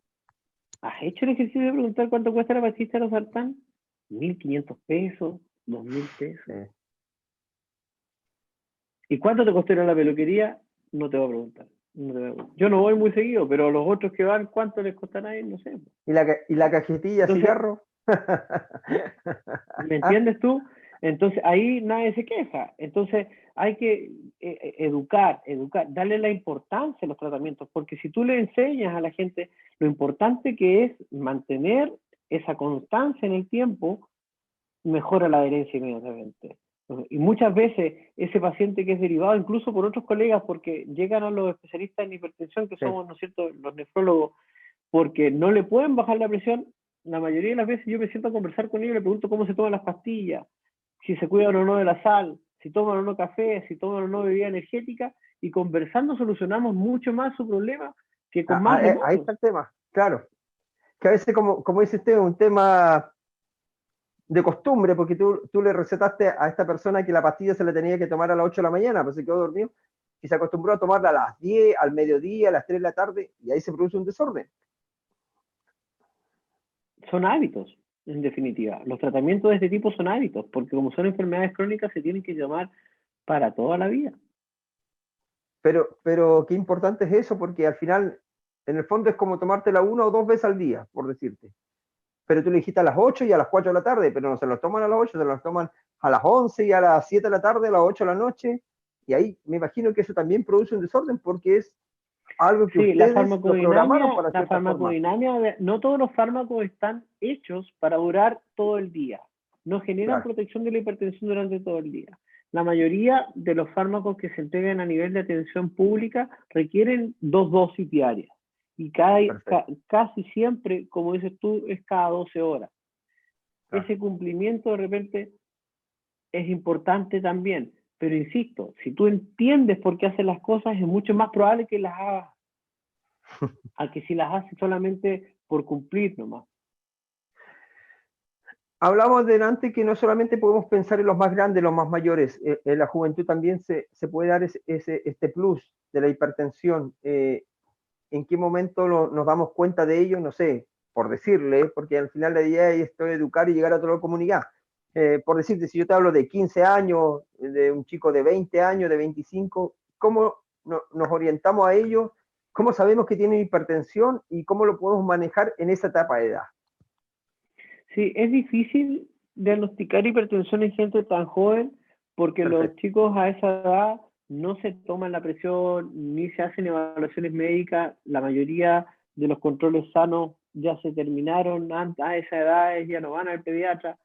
¿Has hecho el ejercicio de preguntar cuánto cuesta la pastilla de losartán? 1.500 pesos, 2.000 pesos. Sí. ¿Y cuánto te costó ir a la peluquería? No te voy a preguntar. Yo no voy muy seguido, pero los otros que van, ¿cuánto les costará a ellos? No sé. ¿Y la cajetilla de cigarro? ¿Me entiendes tú? Entonces, ahí nadie se queja. Entonces, hay que educar, darle la importancia a los tratamientos, porque si tú le enseñas a la gente lo importante que es mantener esa constancia en el tiempo, mejora la adherencia inmediatamente. Y muchas veces ese paciente que es derivado incluso por otros colegas, porque llegan a los especialistas en hipertensión, que somos, ¿no es cierto?, los nefrólogos, porque no le pueden bajar la presión, la mayoría de las veces yo me siento a conversar con ellos, le pregunto cómo se toman las pastillas, si se cuidan o no de la sal, si toman o no café, si toman o no bebida energética, y conversando solucionamos mucho más su problema que con más remotos. Ahí está el tema, claro. Que a veces, como dice usted, un tema de costumbre, porque tú le recetaste a esta persona que la pastilla se la tenía que tomar a las 8 de la mañana, pues se quedó dormido, y se acostumbró a tomarla a las 10, al mediodía, a las 3 de la tarde, y ahí se produce un desorden. Son hábitos, en definitiva. Los tratamientos de este tipo son hábitos, porque como son enfermedades crónicas, se tienen que tomar para toda la vida. Pero qué importante es eso, porque al final, en el fondo es como tomártela 1 o 2 veces al día, por decirte. Pero tú le dijiste a las 8 y a las 4 de la tarde, pero no se los toman a las 8, se los toman a las 11 y a las 7 de la tarde, a las 8 de la noche, y ahí me imagino que eso también produce un desorden, porque es algo que Sí, la ustedes lo programaron farmacodinamia, para cierta forma. no todos los fármacos están hechos para durar todo el día. No generan Claro, protección de la hipertensión durante todo el día. La mayoría de los fármacos que se entregan a nivel de atención pública requieren 2 dosis diarias. Y perfecto. casi siempre, como dices tú, es cada 12 horas. Claro. Ese cumplimiento de repente es importante también. Pero insisto, si tú entiendes por qué haces las cosas, es mucho más probable que las hagas a que si las haces solamente por cumplir nomás. Hablamos delante que no solamente podemos pensar en los más grandes, los más mayores, en la juventud también se puede dar este plus de la hipertensión. ¿En qué momento nos damos cuenta de ello? No sé, por decirle, porque al final la idea es esto, educar y llegar a toda la comunidad. Por decirte, si yo te hablo de 15 años, de un chico de 20 años, de 25, ¿cómo nos orientamos a ello? ¿Cómo sabemos que tiene hipertensión y cómo lo podemos manejar en esa etapa de edad? Sí, es difícil diagnosticar hipertensión en gente tan joven porque los Perfecto. chicos a esa edad no se toman la presión ni se hacen evaluaciones médicas. La mayoría de los controles sanos ya se terminaron a esa edad, ya no van al pediatra.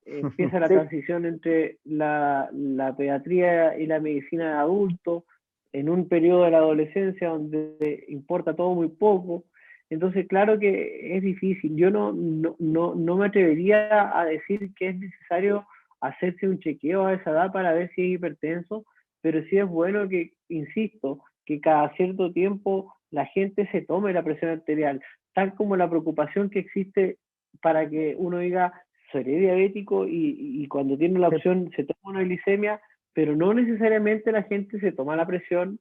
Empieza la Sí. transición entre la pediatría y la medicina de adultos en un periodo de la adolescencia donde importa todo muy poco. Entonces, claro que es difícil. Yo no me atrevería a decir que es necesario hacerse un chequeo a esa edad para ver si es hipertenso, pero sí es bueno que, insisto, que cada cierto tiempo la gente se tome la presión arterial, tal como la preocupación que existe para que uno diga, seré diabético y cuando tiene la opción se toma una glicemia, pero no necesariamente la gente se toma la presión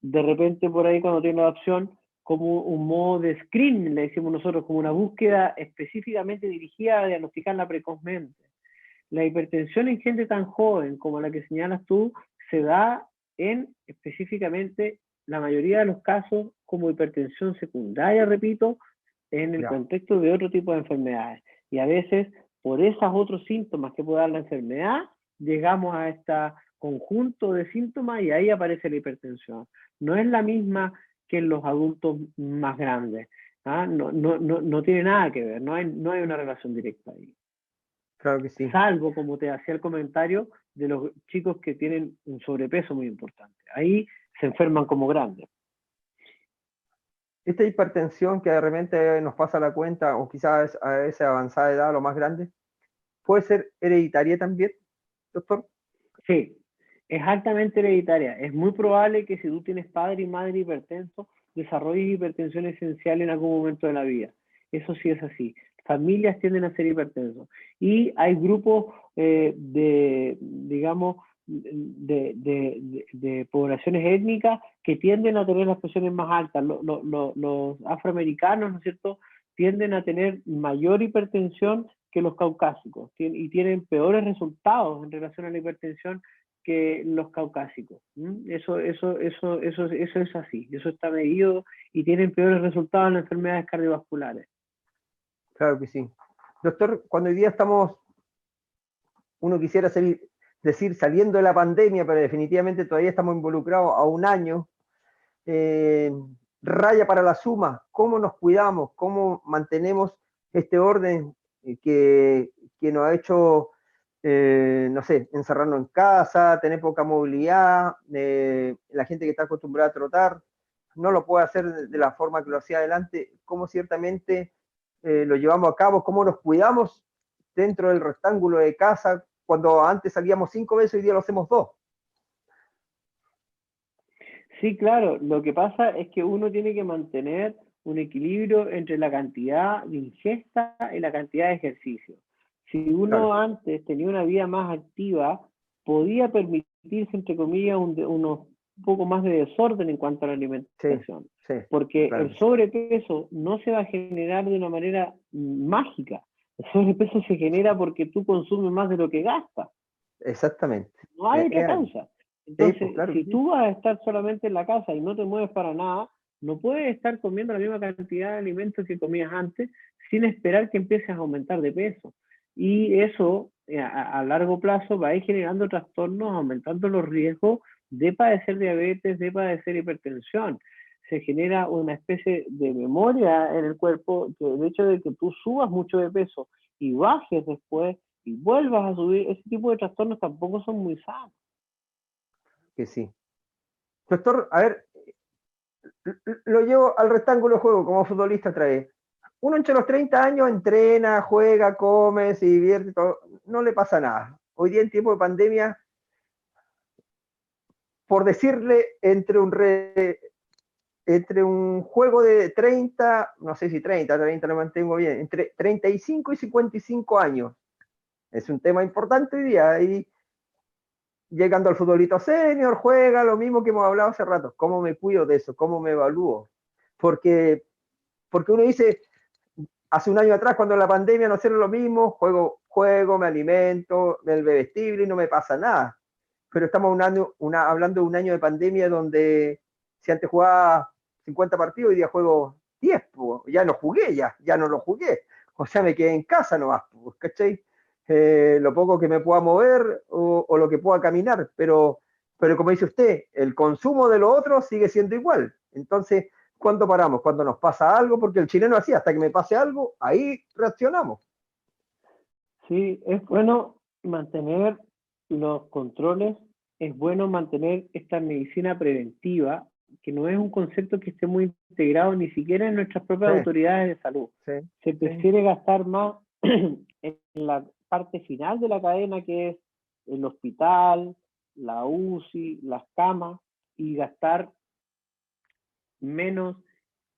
de repente por ahí cuando tiene la opción como un modo de screening, le decimos nosotros, como una búsqueda específicamente dirigida a diagnosticarla precozmente. La hipertensión en gente tan joven como la que señalas tú se da en específicamente la mayoría de los casos como hipertensión secundaria, repito, en el contexto de otro tipo de enfermedades. Y a veces, por esos otros síntomas que puede dar la enfermedad, llegamos a este conjunto de síntomas y ahí aparece la hipertensión. No es la misma que en los adultos más grandes. ¿Ah? No tiene nada que ver, no hay una relación directa ahí. Claro que sí. Salvo, como te hacía el comentario, de los chicos que tienen un sobrepeso muy importante. Ahí se enferman como grandes. Esta hipertensión que de repente nos pasa la cuenta, o quizás a esa avanzada edad, lo más grande, ¿puede ser hereditaria también, doctor? Sí, es altamente hereditaria. Es muy probable que si tú tienes padre y madre hipertensos, desarrolles hipertensión esencial en algún momento de la vida. Eso sí es así. Familias tienden a ser hipertensos. Y hay grupos digamos, de poblaciones étnicas que tienden a tener las presiones más altas. Los afroamericanos, ¿no es cierto?, tienden a tener mayor hipertensión que los caucásicos y tienen peores resultados en relación a la hipertensión que los caucásicos. Eso es así, eso está medido y tienen peores resultados en las enfermedades cardiovasculares. Claro que sí. Doctor, cuando hoy día uno quisiera decir saliendo de la pandemia, pero definitivamente todavía estamos involucrados a un año, raya para la suma, ¿cómo nos cuidamos? ¿Cómo mantenemos este orden que nos ha hecho, no sé, encerrarnos en casa, tener poca movilidad, la gente que está acostumbrada a trotar, no lo puede hacer de la forma que lo hacía adelante? ¿Cómo ciertamente lo llevamos a cabo? ¿Cómo nos cuidamos dentro del rectángulo de casa? Cuando antes salíamos 5 veces, hoy día lo hacemos 2. Sí, claro. Lo que pasa es que uno tiene que mantener un equilibrio entre la cantidad de ingesta y la cantidad de ejercicio. Si uno antes tenía una vida más activa, podía permitirse, entre comillas, unos poco más de desorden en cuanto a la alimentación. Porque el sobrepeso no se va a generar de una manera mágica. El sobrepeso se genera porque tú consumes más de lo que gastas. Exactamente. No hay otra causa. Entonces, si tú vas a estar solamente en la casa y no te mueves para nada, no puedes estar comiendo la misma cantidad de alimentos que comías antes sin esperar que empieces a aumentar de peso. Y eso, a largo plazo, va a ir generando trastornos, aumentando los riesgos de padecer diabetes, de padecer hipertensión. Se genera una especie de memoria en el cuerpo, que el hecho de que tú subas mucho de peso y bajes después y vuelvas a subir, ese tipo de trastornos tampoco son muy sanos. Que sí. Doctor, a ver, lo llevo al rectángulo de juego como futbolista otra vez. Uno entre los 30 años entrena, juega, come, se divierte, todo, no le pasa nada. Hoy día en tiempo de pandemia, por decirle, entre un juego de 30, no sé si 30 lo mantengo bien, entre 35 y 55 años. Es un tema importante hoy día. Ahí, llegando al futbolito senior, juega lo mismo que hemos hablado hace rato. ¿Cómo me cuido de eso? ¿Cómo me evalúo? Porque uno dice, hace un año atrás, cuando la pandemia no hacía lo mismo, juego, me alimento, me bebestible y no me pasa nada. Pero estamos hablando de un año de pandemia donde si antes jugaba 50 partidos, hoy día juego 10, pues, ya no jugué, ya no lo jugué. O sea, me quedé en casa nomás, pues, ¿cachai? Lo poco que me pueda mover o lo que pueda caminar, pero como dice usted, el consumo de lo otro sigue siendo igual. Entonces, ¿cuándo paramos? Cuando nos pasa algo, porque el chileno así, hasta que me pase algo, ahí reaccionamos. Sí, es bueno mantener los controles, es bueno mantener esta medicina preventiva, que no es un concepto que esté muy integrado ni siquiera en nuestras propias autoridades de salud. Se prefiere gastar más en la parte final de la cadena, que es el hospital, la UCI, las camas, y gastar menos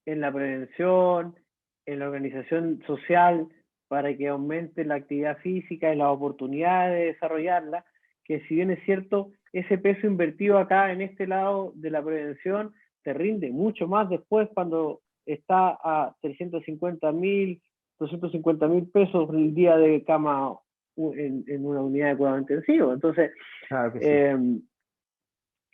en la prevención, en la organización social, para que aumente la actividad física y las oportunidades de desarrollarla, que si bien es cierto, ese peso invertido acá en este lado de la prevención te rinde mucho más después cuando está a 350.000, 250.000 pesos el día de cama en una unidad de cuidado intensivo. Entonces, claro que sí.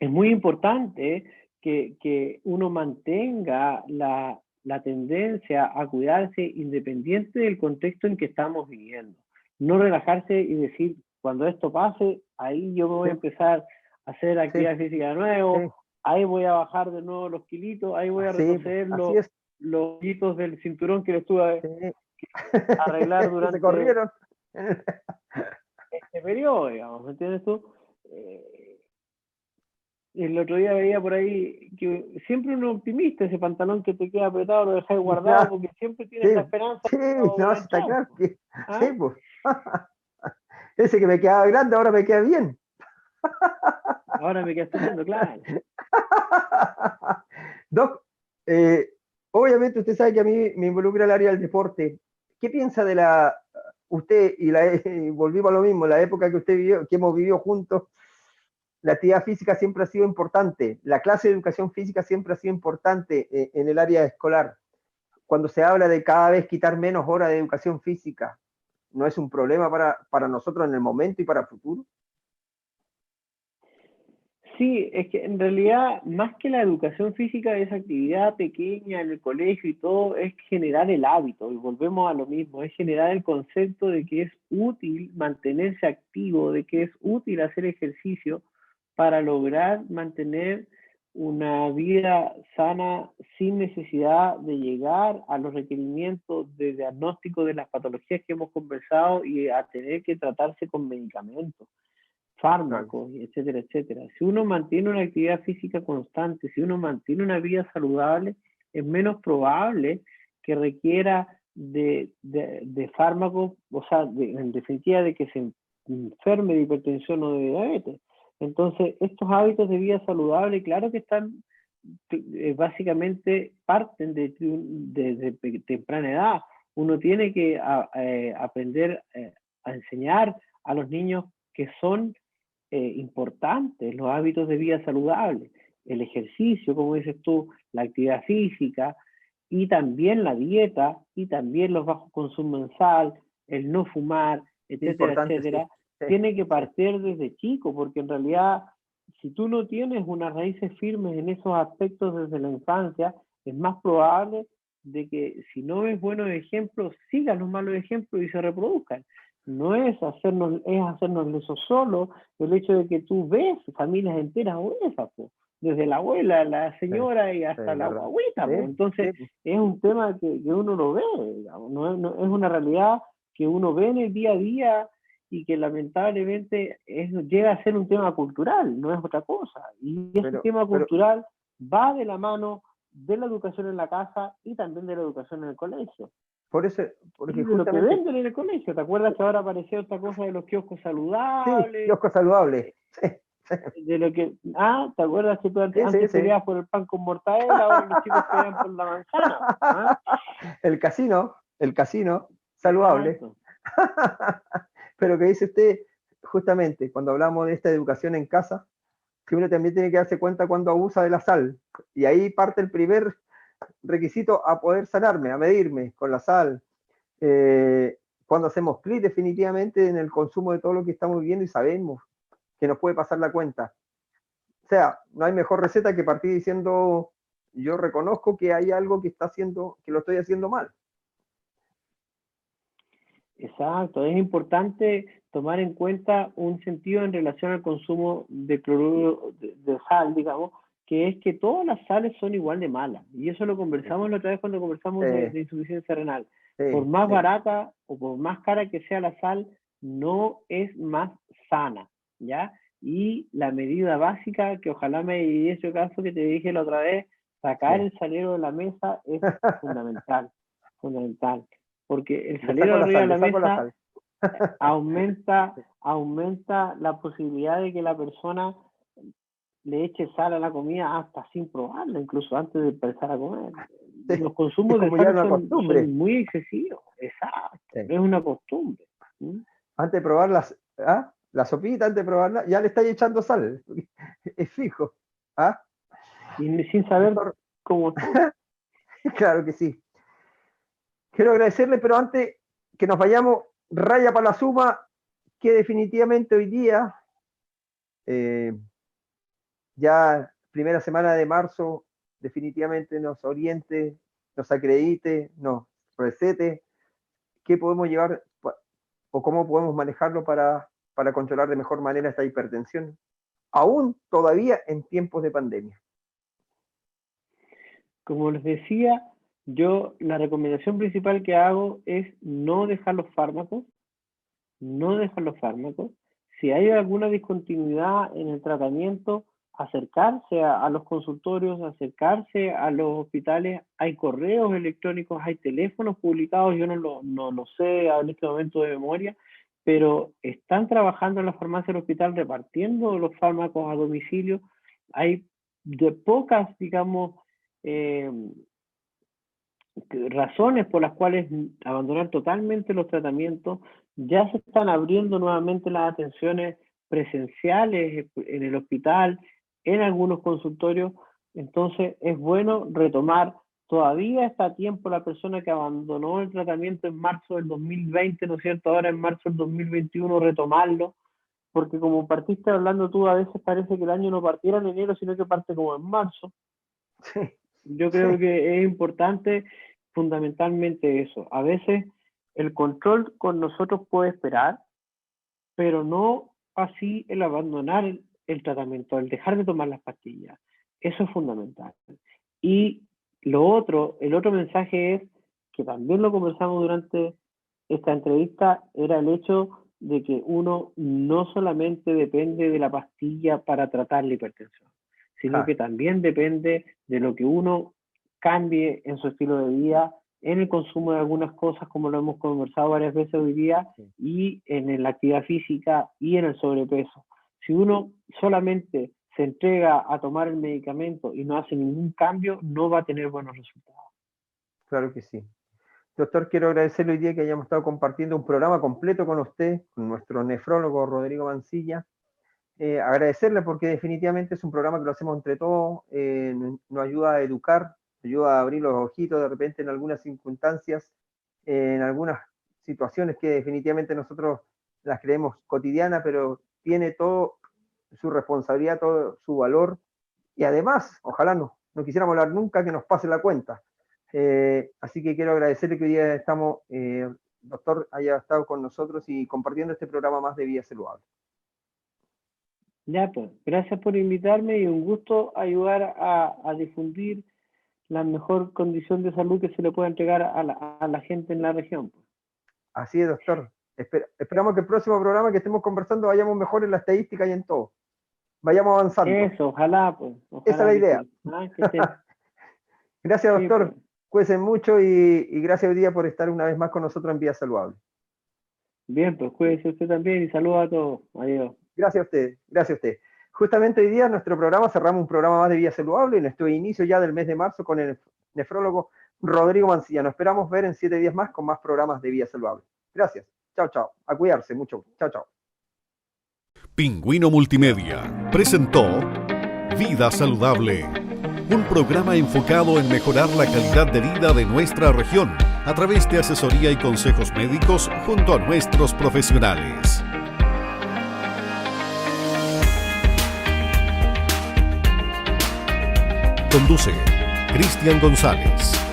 Es muy importante que uno mantenga la tendencia a cuidarse independiente del contexto en que estamos viviendo. No relajarse y decir, cuando esto pase, ahí yo me voy a empezar a hacer actividad física de nuevo, ahí voy a bajar de nuevo los kilitos, ahí voy a retroceder los hoyitos del cinturón que les tuve a arreglar durante se corrieron. este periodo, digamos, ¿me entiendes tú? El otro día veía por ahí que siempre un optimista, ese pantalón que te queda apretado lo dejas guardado porque siempre tienes la esperanza. Sí, no, está claro. Sí, pues. Ese que me quedaba grande ahora me queda bien. Ahora me queda estupendo, claro. Doc, obviamente usted sabe que a mí me involucra el área del deporte. ¿Qué piensa de usted y volvimos a lo mismo, la época que usted vivió, que hemos vivido juntos? La actividad física siempre ha sido importante, la clase de educación física siempre ha sido importante en el área escolar. Cuando se habla de cada vez quitar menos horas de educación física, ¿no es un problema para nosotros en el momento y para el futuro? Sí, es que en realidad, más que la educación física, esa actividad pequeña en el colegio y todo, es generar el hábito, y volvemos a lo mismo, es generar el concepto de que es útil mantenerse activo, de que es útil hacer ejercicio para lograr mantener una vida sana sin necesidad de llegar a los requerimientos de diagnóstico de las patologías que hemos conversado y a tener que tratarse con medicamentos, fármacos, etcétera, etcétera. Si uno mantiene una actividad física constante, si uno mantiene una vida saludable, es menos probable que requiera de fármacos, o sea, en definitiva, de que se enferme de hipertensión o de diabetes. Entonces, estos hábitos de vida saludable, claro que están, básicamente parten de temprana edad. Uno tiene que aprender a enseñar a los niños que son importantes los hábitos de vida saludable, el ejercicio, como dices tú, la actividad física, y también la dieta, y también los bajos consumos en sal, el no fumar, etcétera, etcétera, tiene que partir desde chico, porque en realidad, si tú no tienes unas raíces firmes en esos aspectos desde la infancia, es más probable de que si no ves buenos ejemplos, sigan los malos ejemplos y se reproduzcan. No es hacernos eso solo, el hecho de que tú ves familias enteras obesas, desde la abuela, la señora y hasta la guaguita. Entonces, es un tema que uno lo ve, digamos, no es una realidad que uno ve en el día a día y que lamentablemente llega a ser un tema cultural, no es otra cosa. Y ese tema cultural va de la mano de la educación en la casa y también de la educación en el colegio. Por eso, porque de lo que venden en el colegio. ¿Te acuerdas que ahora apareció esta cosa de los kioscos saludables? Sí, kioscos saludables. De lo que, ¿te acuerdas que tú antes peleabas por el pan con mortadela, ahora los chicos pelean por la manzana? El casino saludable. Pero que dice usted, justamente, cuando hablamos de esta educación en casa, que uno también tiene que darse cuenta cuando abusa de la sal. Y ahí parte el primer requisito a poder sanarme, a medirme con la sal. Cuando hacemos clic definitivamente en el consumo de todo lo que estamos viviendo y sabemos que nos puede pasar la cuenta. O sea, no hay mejor receta que partir diciendo, yo reconozco que hay algo que lo estoy haciendo mal. Exacto, es importante tomar en cuenta un sentido en relación al consumo de cloruro de sal, digamos, que es que todas las sales son igual de malas. Y eso lo conversamos la otra vez cuando conversamos de insuficiencia renal. Por más barata o por más cara que sea la sal, no es más sana, ¿ya? Y la medida básica, que ojalá me hiciese caso que te dije la otra vez, sacar el salero de la mesa es fundamental, fundamental. Porque el salero arriba de la mesa aumenta la posibilidad de que la persona le eche sal a la comida hasta sin probarla, incluso antes de empezar a comer. Los consumos de sal son muy excesivos. Exacto, es una costumbre. Antes de probar la sopita, antes de probarla, ya le estáis echando sal. Es fijo. Y sin saber cómo está. Claro que sí. Quiero agradecerle, pero antes que nos vayamos, raya para la suma, que definitivamente hoy día, ya primera semana de marzo, definitivamente nos oriente, nos acredite, nos recete qué podemos llevar o cómo podemos manejarlo para controlar de mejor manera esta hipertensión, aún todavía en tiempos de pandemia. Como les decía, yo la recomendación principal que hago es no dejar los fármacos. Si hay alguna discontinuidad en el tratamiento, acercarse a los consultorios, acercarse a los hospitales. Hay correos electrónicos, hay teléfonos publicados, yo no lo sé en este momento de memoria, pero están trabajando en la farmacia del hospital repartiendo los fármacos a domicilio. Hay de pocas, digamos, razones por las cuales abandonar totalmente los tratamientos. Ya se están abriendo nuevamente las atenciones presenciales en el hospital, en algunos consultorios. Entonces es bueno retomar. Todavía está a tiempo la persona que abandonó el tratamiento en marzo del 2020, ¿no es cierto? Ahora en marzo del 2021 retomarlo, porque como partiste hablando tú, a veces parece que el año no partiera en enero, sino que parte como en marzo. Sí. Yo creo que es importante fundamentalmente eso. A veces el control con nosotros puede esperar, pero no así el abandonar el tratamiento, el dejar de tomar las pastillas. Eso es fundamental. Y el otro mensaje es, que también lo conversamos durante esta entrevista, era el hecho de que uno no solamente depende de la pastilla para tratar la hipertensión, sino que también depende de lo que uno cambie en su estilo de vida, en el consumo de algunas cosas, como lo hemos conversado varias veces hoy día, y en la actividad física y en el sobrepeso. Si uno solamente se entrega a tomar el medicamento y no hace ningún cambio, no va a tener buenos resultados. Claro que sí. Doctor, quiero agradecerle hoy día que hayamos estado compartiendo un programa completo con usted, con nuestro nefrólogo Rodrigo Mancilla. Agradecerle porque definitivamente es un programa que lo hacemos entre todos, nos ayuda a educar, ayuda a abrir los ojitos de repente en algunas circunstancias, en algunas situaciones que definitivamente nosotros las creemos cotidianas, pero tiene todo su responsabilidad, todo su valor, y además, ojalá no quisiéramos hablar nunca que nos pase la cuenta. Así que quiero agradecerle que hoy día estamos, doctor, haya estado con nosotros y compartiendo este programa más de Vida Saludable. Ya, pues, gracias por invitarme y un gusto ayudar a difundir la mejor condición de salud que se le pueda entregar a la gente en la región. Así es, doctor. Esperamos que el próximo programa que estemos conversando vayamos mejor en la estadística y en todo. Vayamos avanzando. Eso, ojalá, pues. Ojalá. Esa es la idea. Sí. Gracias, doctor. Sí, pues. Cuídense mucho y gracias hoy día por estar una vez más con nosotros en Vida Saludable. Bien, pues cuídese usted también y saludos a todos. Adiós. Gracias a usted, gracias a usted. Justamente hoy día en nuestro programa cerramos un programa más de Vida Saludable en nuestro inicio ya del mes de marzo con el nefrólogo Rodrigo Mancilla. Nos esperamos ver en 7 días más con más programas de Vida Saludable. Gracias. Chao, chao. A cuidarse mucho. Chao, chao. Pingüino Multimedia presentó Vida Saludable, un programa enfocado en mejorar la calidad de vida de nuestra región a través de asesoría y consejos médicos junto a nuestros profesionales. Conduce Cristian González.